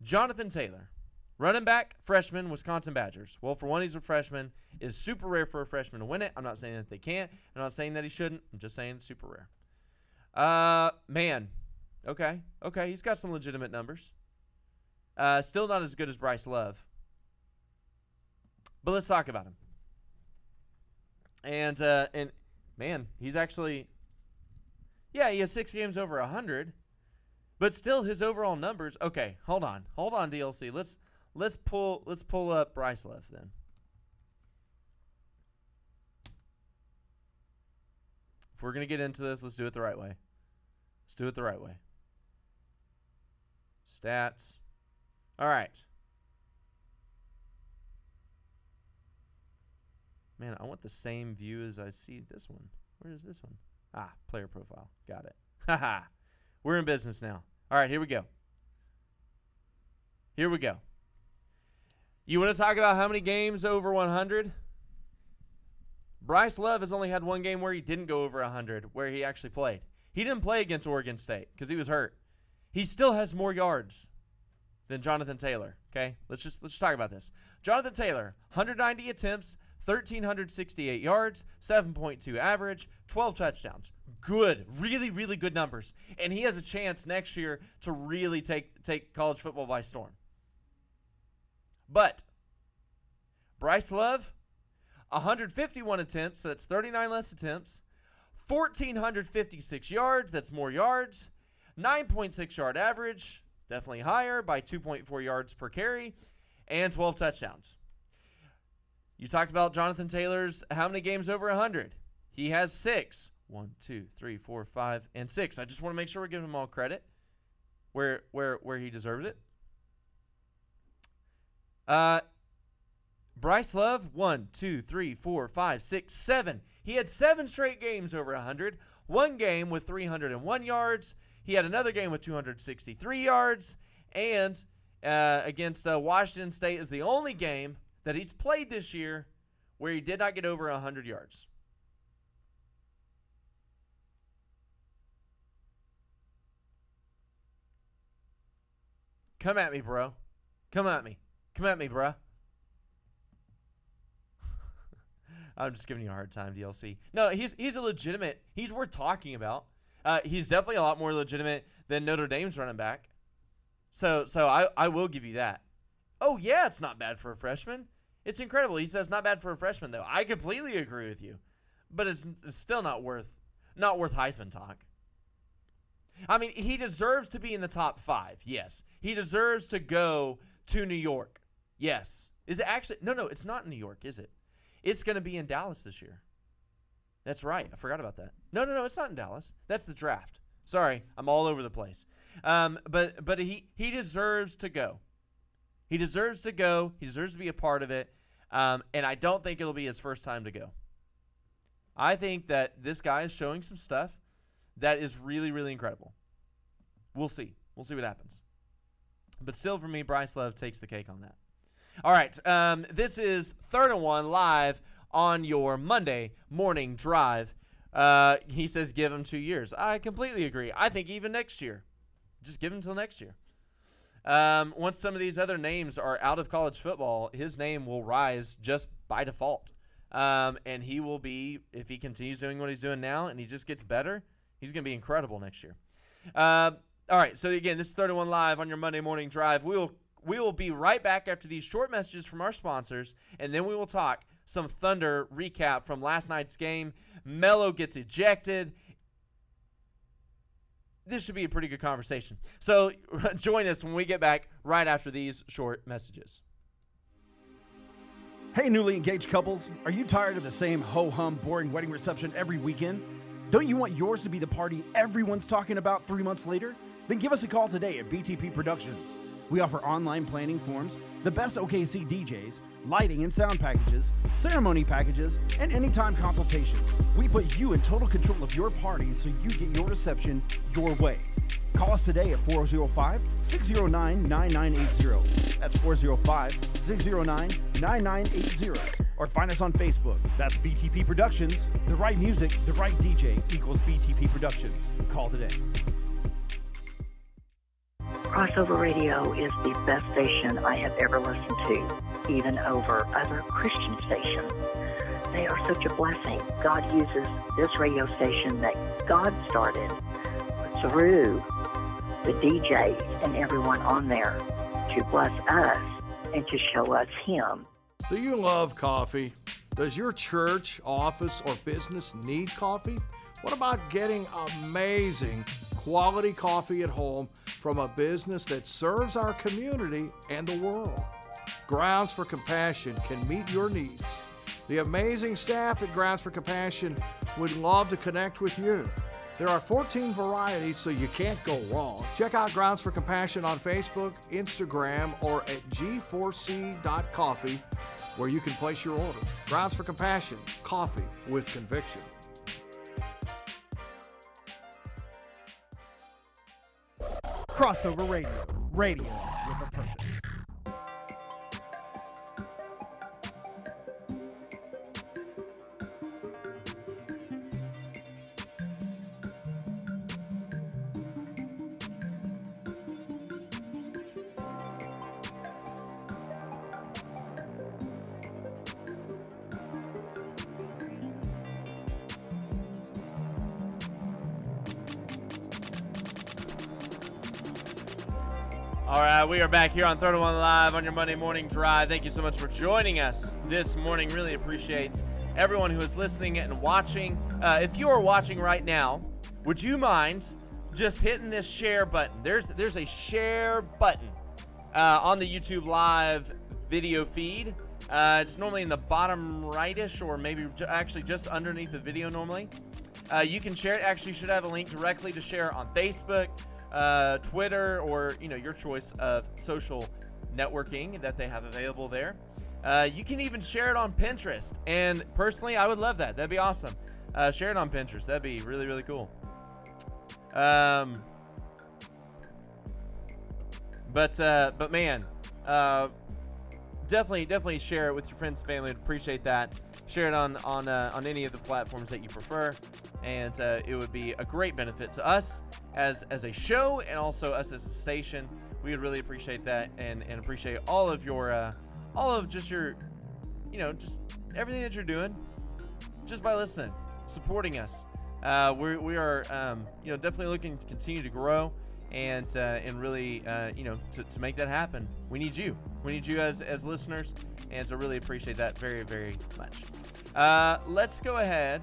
Jonathan Taylor, running back, freshman, Wisconsin Badgers. Well, for one, he's a freshman. It is super rare for a freshman to win it. I'm not saying that they can't. I'm not saying that he shouldn't. I'm just saying it's super rare. Man. Okay. He's got some legitimate numbers. Still not as good as Bryce Love. But let's talk about him. And man, he's actually, yeah, he has 6 games over 100, but still his overall numbers. Okay, hold on, DLC. Let's pull up Bryce Love then. If we're gonna get into this, let's do it the right way. Stats. All right. Man, I want the same view as I see this one. Where is this one? Player profile. Got it. Haha. We're in business now. All right, here we go. You want to talk about how many games over 100? Bryce Love has only had one game where he didn't go over 100, where he actually played. He didn't play against Oregon State because he was hurt. He still has more yards than Jonathan Taylor. Okay, let's just talk about this. Jonathan Taylor, 190 attempts, 1,368 yards, 7.2 average, 12 touchdowns. Good, really, really good numbers. And he has a chance next year to really take college football by storm. But Bryce Love, 151 attempts, so that's 39 less attempts, 1,456 yards, that's more yards, 9.6 yard average, definitely higher by 2.4 yards per carry, and 12 touchdowns. You talked about Jonathan Taylor's how many games over 100? He has 6. 1, 2, 3, 4, 5, and 6. I just want to make sure we're giving him all credit where he deserves it. Bryce Love, 1, 2, 3, 4, 5, 6, 7. He had 7 straight games over 100. One game with 301 yards. He had another game with 263 yards. And against Washington State is the only game that he's played this year where he did not get over 100 yards. Come at me, bro. Come at me. Come at me, bro. I'm just giving you a hard time, DLC. No, he's a legitimate. He's worth talking about. He's definitely a lot more legitimate than Notre Dame's running back. So I will give you that. Oh yeah, it's not bad for a freshman. It's incredible. He says not bad for a freshman though. I completely agree with you, but it's still not worth Heisman talk. I mean, he deserves to be in the top 5. Yes. He deserves to go to New York. Yes. Is it actually? No, it's not in New York, is it? It's going to be in Dallas this year. That's right. I forgot about that. No, it's not in Dallas. That's the draft. Sorry, I'm all over the place. But he deserves to go. He deserves to go. He deserves to be a part of it. And I don't think it'll be his first time to go. I think that this guy is showing some stuff that is really, really incredible. We'll see. We'll see what happens. But still, for me, Bryce Love takes the cake on that. All right. This is 3rd and 1 live on your Monday morning drive. He says give him 2 years. I completely agree. I think even next year. Just give him until next year. Once some of these other names are out of college football, his name will rise just by default. And he will be, if he continues doing what he's doing now and he just gets better, he's going to be incredible next year. All right, so again, this is 3rd and 1 live on your Monday morning drive. We will be right back after these short messages from our sponsors, and then we will talk some Thunder recap from last night's game. Melo gets ejected. This should be a pretty good conversation. So join us when we get back right after these short messages. Hey, newly engaged couples, are you tired of the same ho-hum, boring wedding reception every weekend? Don't you want yours to be the party everyone's talking about 3 months later? Then give us a call today at BTP Productions. We offer online planning forms, the best OKC DJs, lighting and sound packages, ceremony packages, and anytime consultations. We put you in total control of your party so you get your reception your way. Call us today at 405-609-9980. That's 405-609-9980. Or find us on Facebook. That's BTP Productions. The right music, the right DJ equals BTP Productions. Call today. Crossover Radio is the best station I have ever listened to, even over other Christian stations. They are such a blessing. God uses this radio station that God started through the DJs and everyone on there to bless us and to show us Him. Do you love coffee? Does your church, office, or business need coffee? What about getting amazing quality coffee at home from a business that serves our community and the world? Grounds for Compassion can meet your needs. The amazing staff at Grounds for Compassion would love to connect with you. There are 14 varieties, so you can't go wrong. Check out Grounds for Compassion on Facebook, Instagram, or at g4c.coffee, where you can place your order. Grounds for Compassion, coffee with conviction. Crossover Radio, radio with a purpose. All right, we are back here on 3rd and 1 Live on your Monday morning drive. Thank you so much for joining us this morning. Really appreciate everyone who is listening and watching. If you are watching right now, would you mind just hitting this share button? There's a share button on the YouTube Live video feed. It's normally in the bottom rightish, or maybe actually just underneath the video normally. You can share it. Actually, should have a link directly to share on Facebook, Twitter, or your choice of social networking that they have available there. You can even share it on Pinterest, and personally I would love that. That'd be awesome. Share it on Pinterest. That'd be really, really cool. But man, definitely share it with your friends and family. I'd appreciate that. Share it on any of the platforms that you prefer, and it would be a great benefit to us as a show, and also us as a station. We would really appreciate that, and appreciate all of your just everything that you're doing just by listening, supporting us. We are definitely looking to continue to grow, and really to make that happen. We need you as listeners, and so really appreciate that very, very much. Let's go ahead.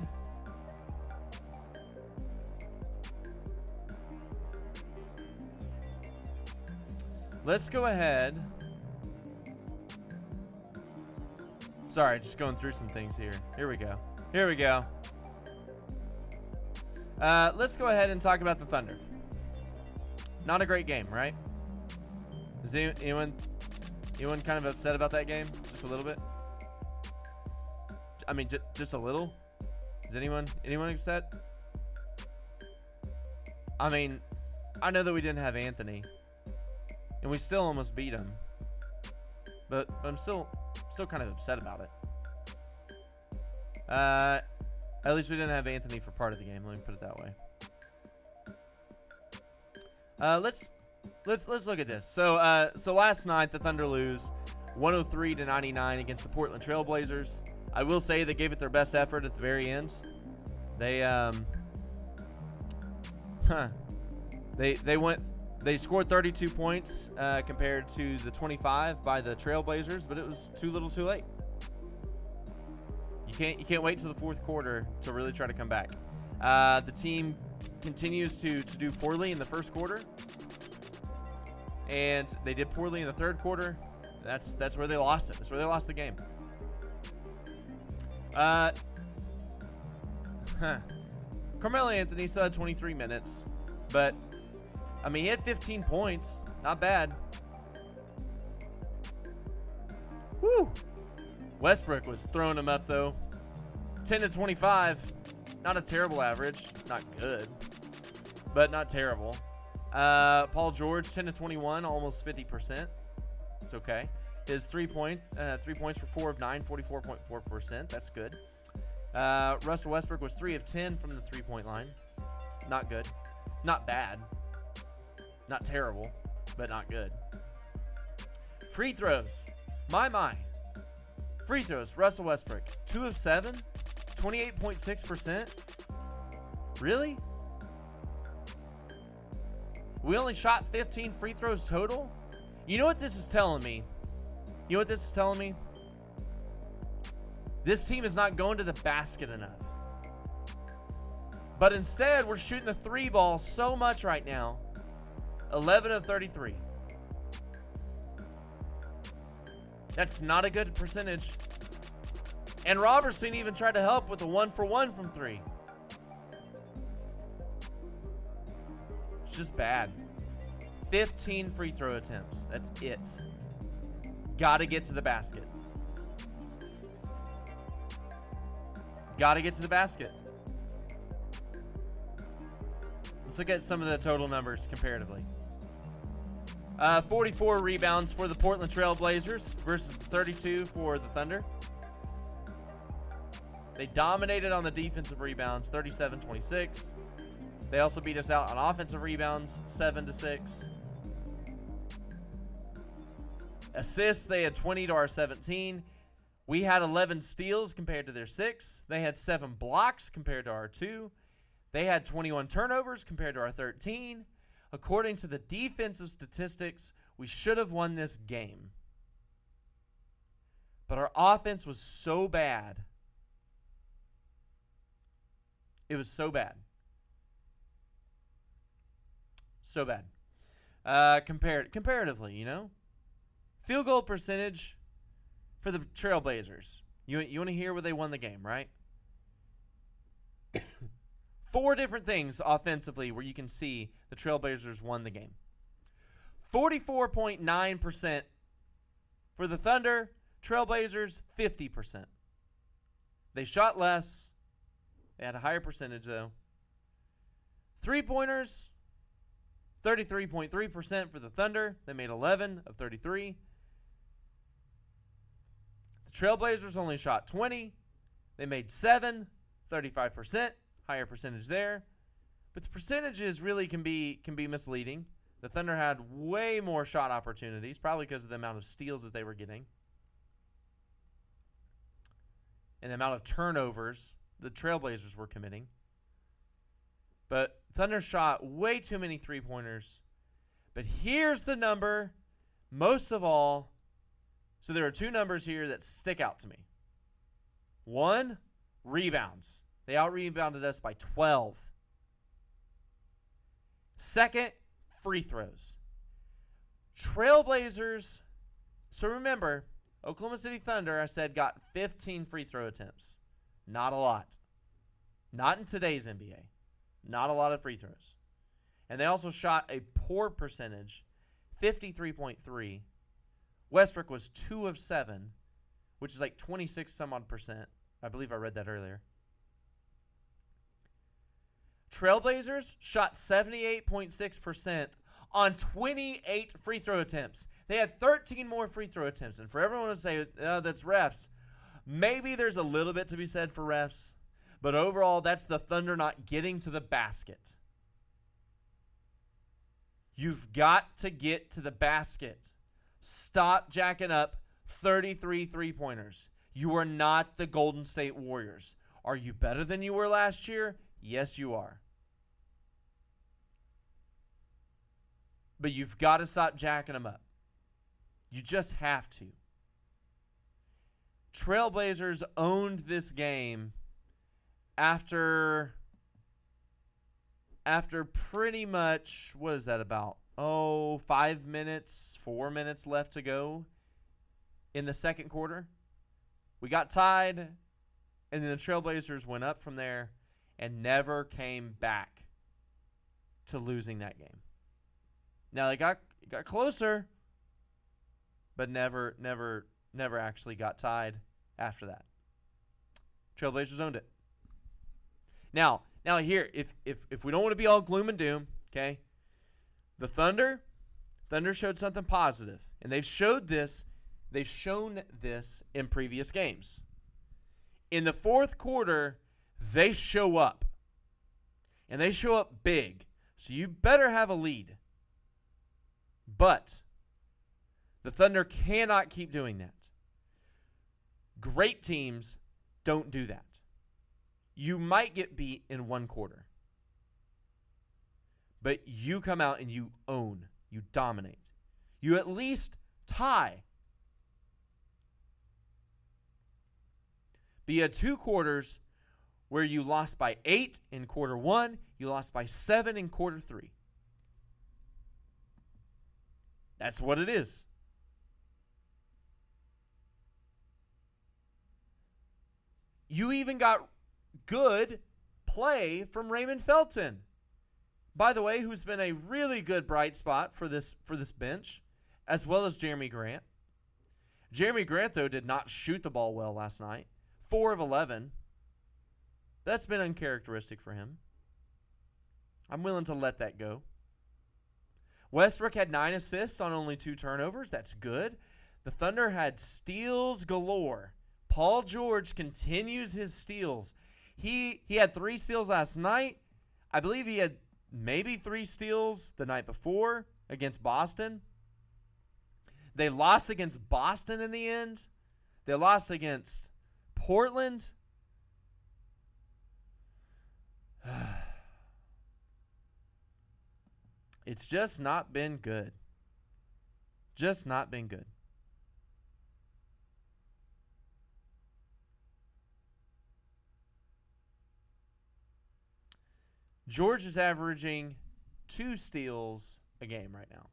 Sorry, just going through some things here. Here we go. Let's go ahead and talk about the Thunder. Not a great game, right? Is anyone kind of upset about that game? Just a little bit? I mean, just a little? Is anyone upset? I mean, I know that we didn't have Anthony, and we still almost beat him, but I'm still kind of upset about it. At least we didn't have Anthony for part of the game. Let me put it that way. Let's look at this. So last night the Thunder lose 103-99 against the Portland Trail Blazers. I will say they gave it their best effort at the very end. They scored 32 points compared to the 25 by the Trail Blazers, but it was too little, too late. You can't wait till the fourth quarter to really try to come back. The team continues to do poorly in the first quarter, and they did poorly in the third quarter. That's where they lost it. That's where they lost the game. Carmelo Anthony still had 23 minutes, but I mean, he had 15 points. Not bad. Woo! Westbrook was throwing him up, though. 10-25. Not a terrible average. Not good, but not terrible. Paul George, 10-21, almost 50%. It's okay. His 3 points were 4 of 9, 44.4%. That's good. Russell Westbrook was 3 of 10 from the three-point line. Not good. Not bad. Not terrible, but not good. Free throws. My. Free throws. Russell Westbrook, 2 of 7, 28.6%. Really? We only shot 15 free throws total? You know what this is telling me? This team is not going to the basket enough. But instead, we're shooting the three ball so much right now. 11 of 33. That's not a good percentage. And Robertson even tried to help with a 1-for-1 from 3. It's just bad. 15 free throw attempts. That's it. Gotta get to the basket. Gotta get to the basket. Let's look at some of the total numbers comparatively. 44 rebounds for the Portland Trail Blazers versus 32 for the Thunder. They dominated on the defensive rebounds, 37-26. They also beat us out on offensive rebounds, 7-6. Assists, they had 20 to our 17. We had 11 steals compared to their 6. They had 7 blocks compared to our 2. They had 21 turnovers compared to our 13. According to the defensive statistics, We should have won this game. But our offense was so bad. It was so bad. So bad. Comparatively, you know? Field goal percentage for the Trailblazers. You want to hear where they won the game, right? 4 different things offensively where you can see the Trailblazers won the game. 44.9% for the Thunder. Trailblazers, 50%. They shot less. They had a higher percentage, though. 3-pointers, 33.3% for the Thunder. They made 11 of 33. The Trailblazers only shot 20. They made 7, 35%. Higher percentage there. But the percentages really can be misleading. The Thunder had way more shot opportunities, probably because of the amount of steals that they were getting. And the amount of turnovers the Trailblazers were committing. But Thunder shot way too many three-pointers. But here's the number, most of all. So there are 2 numbers here that stick out to me. 1, rebounds. They out-rebounded us by 12. Second, free throws. Trailblazers, so remember, Oklahoma City Thunder, I said, got 15 free throw attempts. Not a lot. Not in today's NBA. Not a lot of free throws. And they also shot a poor percentage, 53.3. Westbrook was 2 of 7, which is like 26 some odd percent. I believe I read that earlier. Trailblazers shot 78.6% on 28 free throw attempts. They had 13 more free throw attempts. And for everyone to say, that's refs, maybe there's a little bit to be said for refs. But overall, that's the Thunder not getting to the basket. You've got to get to the basket. Stop jacking up 33 three-pointers. You are not the Golden State Warriors. Are you better than you were last year? Yes, you are. But you've got to stop jacking them up. You just have to. Trailblazers owned this game after pretty much, what is that about? 4 minutes left to go in the second quarter. We got tied, and then the Trailblazers went up from there and never came back to losing that game. Now, they got closer, but never actually got tied after that. Trailblazers owned it. Now here, if we don't want to be all gloom and doom, okay, the Thunder showed something positive, and they've shown this in previous games. In the fourth quarter, they show up, and they show up big, so you better have a lead. But the Thunder cannot keep doing that. Great teams don't do that. You might get beat in one quarter, but you come out and you own, you dominate. You at least tie. But you had 2 quarters where you lost by 8 in quarter 1, you lost by 7 in quarter 3. That's what it is. You even got good play from Raymond Felton. By the way, who's been a really good bright spot for this bench, as well as Jeremy Grant. Jeremy Grant, though, did not shoot the ball well last night. 4 of 11. That's been uncharacteristic for him. I'm willing to let that go. Westbrook had 9 assists on only 2 turnovers. That's good. The Thunder had steals galore. Paul George continues his steals. He had 3 steals last night. I believe he had maybe 3 steals the night before against Boston. They lost against Boston in the end. They lost against Portland. It's just not been good. Just not been good. George is averaging 2 steals a game right now.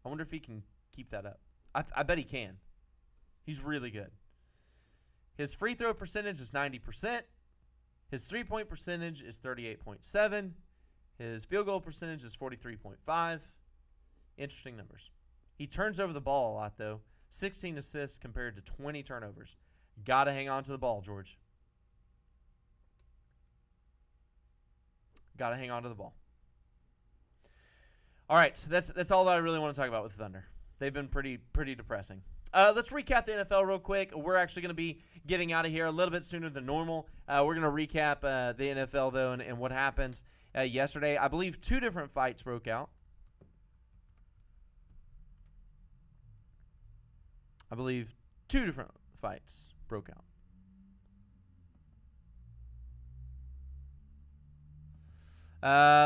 I wonder if he can keep that up. I bet he can. He's really good. His free throw percentage is 90%. His three-point percentage is 38.7. His field goal percentage is 43.5. Interesting numbers. He turns over the ball a lot, though. 16 assists compared to 20 turnovers. Got to hang on to the ball, George. Got to hang on to the ball. All right, that's all that I really want to talk about with the Thunder. They've been pretty depressing. Let's recap the NFL real quick. We're actually going to be getting out of here a little bit sooner than normal. We're going to recap the NFL, though, and what happened yesterday. I believe 2 different fights broke out.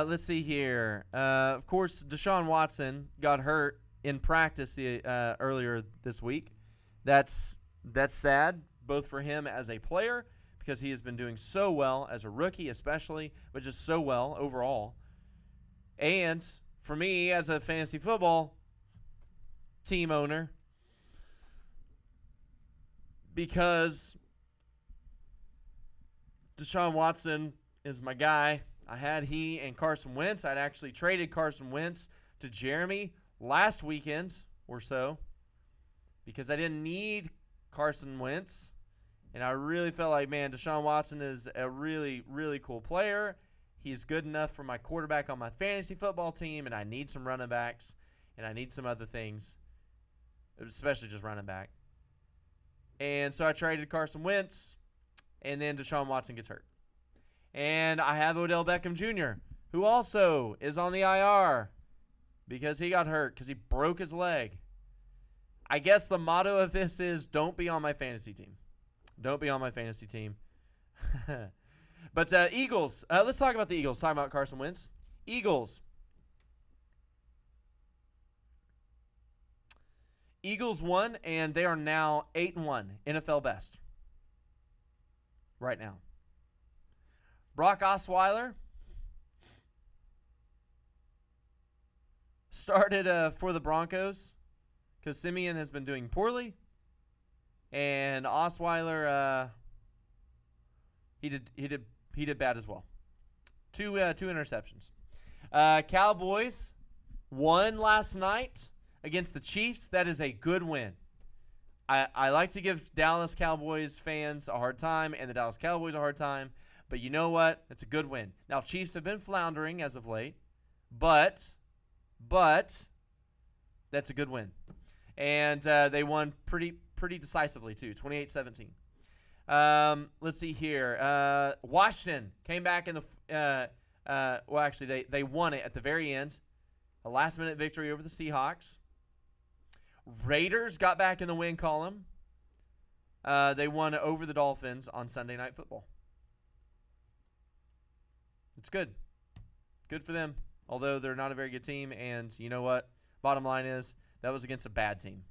Let's see here. Of course, Deshaun Watson got hurt in practice earlier this week. That's sad, both for him as a player, because he has been doing so well as a rookie especially, but just so well overall. And for me as a fantasy football team owner, because Deshaun Watson is my guy. I had he and Carson Wentz. I'd actually traded Carson Wentz to Jeremy last weekend or so because I didn't need Carson Wentz. And I really felt like, man, Deshaun Watson is a really, really cool player. He's good enough for my quarterback on my fantasy football team, and I need some running backs, and I need some other things, especially just running back. And so I traded Carson Wentz, and then Deshaun Watson gets hurt. And I have Odell Beckham Jr., who also is on the IR because he got hurt because he broke his leg. I guess the motto of this is don't be on my fantasy team. Don't be on my fantasy team. But Eagles, let's talk about the Eagles. Talking about Carson Wentz. Eagles won, and they are now 8-1, NFL best right now. Brock Osweiler started for the Broncos because Simeon has been doing poorly, and Osweiler he did bad as well. Two interceptions. Cowboys won last night against the Chiefs. That is a good win. I like to give Dallas Cowboys fans a hard time and the Dallas Cowboys a hard time, but you know what? It's a good win. Now, Chiefs have been floundering as of late, but that's a good win. And they won pretty decisively, too, 28-17. Let's see here. Washington came back in the well, actually, they won it at the very end. A last-minute victory over the Seahawks. Raiders got back in the win column. They won over the Dolphins on Sunday Night Football. It's good. Good for them, although they're not a very good team. And you know what? Bottom line is that was against a bad team.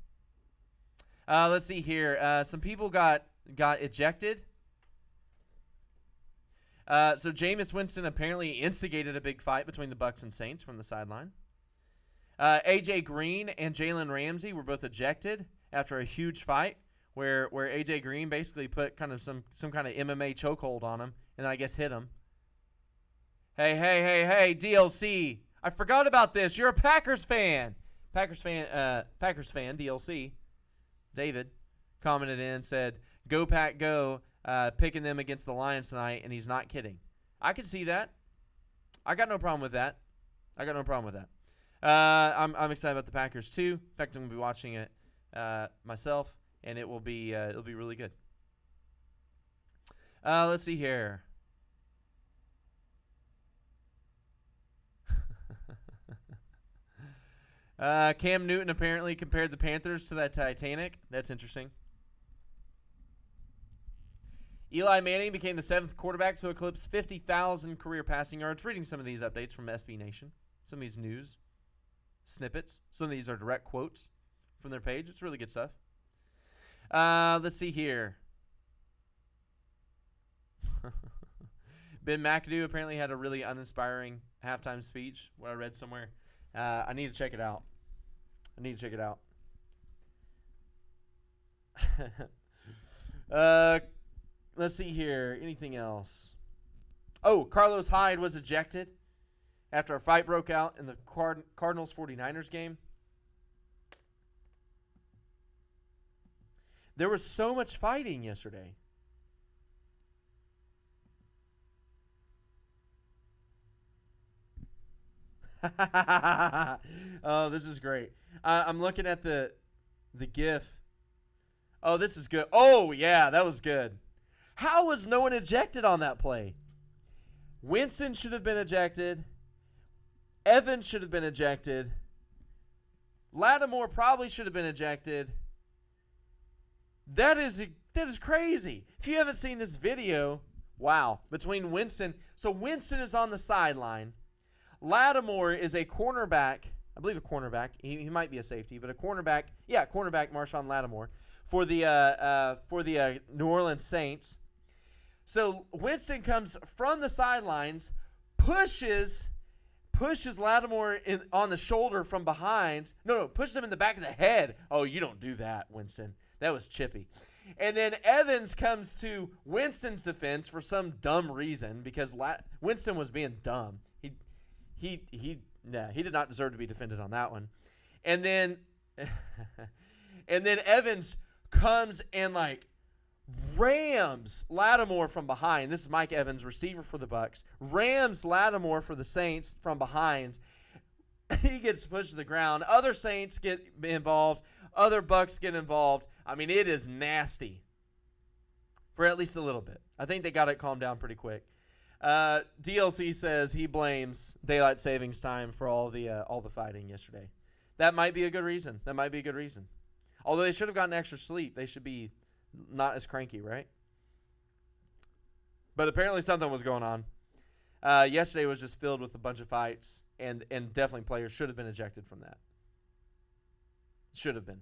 Let's see here. Some people got ejected. So Jameis Winston apparently instigated a big fight between the Bucs and Saints from the sideline. A.J. Green and Jalen Ramsey were both ejected after a huge fight where A.J. Green basically put kind of some kind of MMA chokehold on him and then I guess hit him. Hey, DLC. I forgot about this. You're a Packers fan. Packers fan, DLC. David commented in, said, "Go Pack, go." Picking them against the Lions tonight, and he's not kidding. I can see that. I got no problem with that. I'm excited about the Packers too. In fact, I'm gonna be watching it myself, and it'll be really good. Let's see here. Cam Newton apparently compared the Panthers to that Titanic. That's interesting. Eli Manning became the 7th quarterback to eclipse 50,000 career passing yards. Reading some of these updates from SB Nation. Some of these news snippets. Some of these are direct quotes from their page. It's really good stuff. Let's see here. Ben McAdoo apparently had a really uninspiring halftime speech, what I read somewhere. I need to check it out. Let's see here. Anything else? Oh, Carlos Hyde was ejected after a fight broke out in the Cardinals 49ers game. There was so much fighting yesterday. Oh, this is great. I'm looking at the GIF. Oh, this is good. Oh, yeah, that was good. How was no one ejected on that play? Winston should have been ejected. Evans should have been ejected. Lattimore probably should have been ejected. That is crazy. If you haven't seen this video, wow. Between Winston. So Winston is on the sideline. Lattimore is a cornerback. I believe a cornerback. He might be a safety, but a cornerback. Yeah, cornerback Marshawn Lattimore for the New Orleans Saints. So Winston comes from the sidelines, pushes Lattimore on the shoulder from behind. No, pushes him in the back of the head. Oh, you don't do that, Winston. That was chippy. And then Evans comes to Winston's defense for some dumb reason because Winston was being dumb. He did not deserve to be defended on that one. And then Evans comes and rams Lattimore from behind. This is Mike Evans, receiver for the Bucs. Rams Lattimore for the Saints from behind. He gets pushed to the ground. Other Saints get involved. Other Bucs get involved. I mean, it is nasty for at least a little bit. I think they got it calmed down pretty quick. DLC says he blames daylight savings time for all the fighting yesterday. That might be a good reason. Although they should have gotten extra sleep. They should be not as cranky, right? But apparently something was going on. Yesterday was just filled with a bunch of fights, and definitely players should have been ejected from that. Should have been.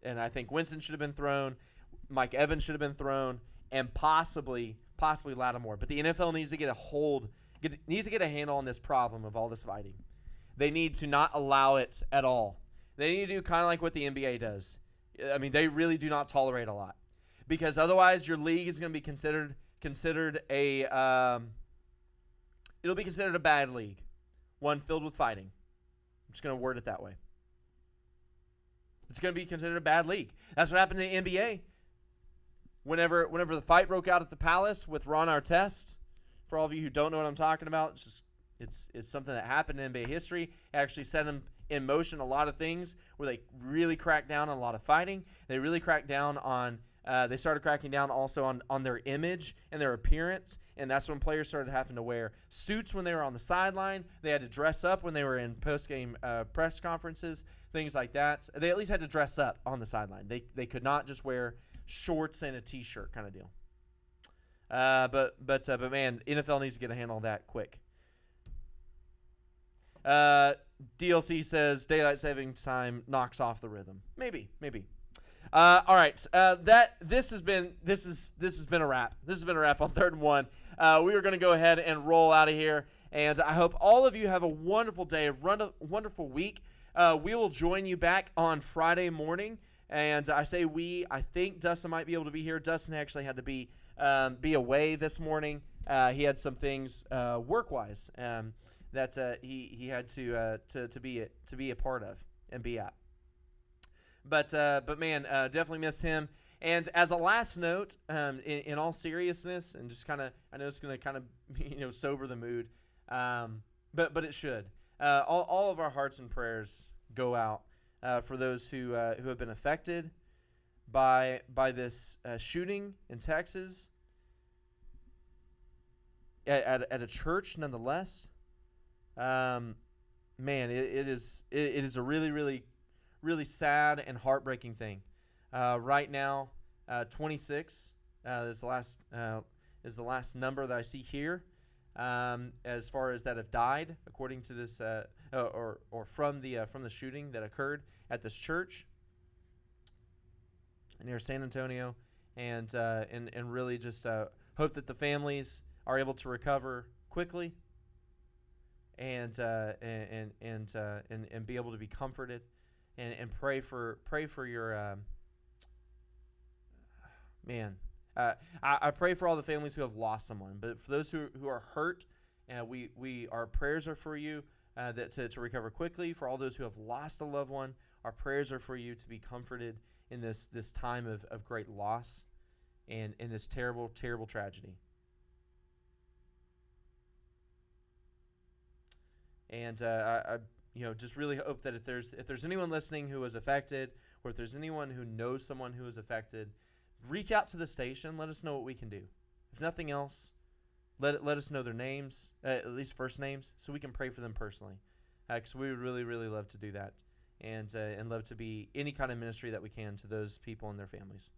And I think Winston should have been thrown. Mike Evans should have been thrown, and possibly Lattimore. But the NFL needs to get a handle on this problem of all this fighting. They need to not allow it at all. They need to do kind of like what the NBA does. I mean, they really do not tolerate a lot, because otherwise your league is going to be considered a it'll be considered a bad league, one filled with fighting. I'm just going to word it that way. It's going to be considered a bad league. That's what happened in the NBA. Whenever the fight broke out at the Palace with Ron Artest, for all of you who don't know what I'm talking about, it's something that happened in NBA history. It actually set in motion a lot of things where they really cracked down on a lot of fighting. They really cracked down on they started cracking down also on their image and their appearance, and that's when players started having to wear suits when they were on the sideline. They had to dress up when they were in post-game press conferences, things like that. They at least had to dress up on the sideline. They could not just wear shorts and a t-shirt kind of deal. But man, NFL needs to get a handle on that quick. DLC says daylight savings time knocks off the rhythm. Maybe. All right. This has been a wrap. This has been a wrap on 3rd and 1. We are going to go ahead and roll out of here, and I hope all of you have a wonderful day, a wonderful week. We will join you back on Friday morning, and I say we. I think Dustin might be able to be here. Dustin actually had to be away this morning. He had some things work-wise that he had to be a part of and be at. But man, definitely miss him. And as a last note, in all seriousness, and just kind of, I know it's going to kind of sober the mood, but it should. All of our hearts and prayers go out for those who have been affected by this shooting in Texas at a church, nonetheless. Man, it is a really sad and heartbreaking thing. Right now, 26 is the last number that I see here, as far as that have died, according to this or from the shooting that occurred at this church near San Antonio, and really just hope that the families are able to recover quickly and be able to be comforted, and pray for your man. I pray for all the families who have lost someone, but for those who are hurt, our prayers are for you that to recover quickly. For all those who have lost a loved one, our prayers are for you to be comforted in this time of great loss and in this terrible, terrible tragedy. And I just really hope that if there's anyone listening who was affected, or if there's anyone who knows someone who was affected, reach out to the station. Let us know what we can do. If nothing else, let us know their names, at least first names, so we can pray for them personally. Because we would really, really love to do that, and love to be any kind of ministry that we can to those people and their families.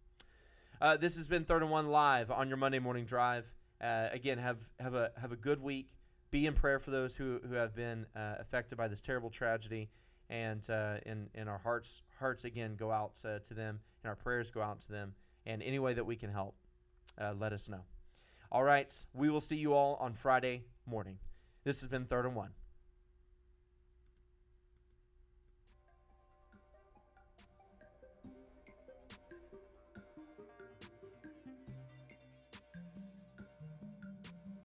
This has been 3rd and 1 live on your Monday morning drive. Again, have a good week. Be in prayer for those who have been affected by this terrible tragedy, and our hearts again go out to them, and our prayers go out to them. And any way that we can help, let us know. All right, we will see you all on Friday morning. This has been 3rd and 1.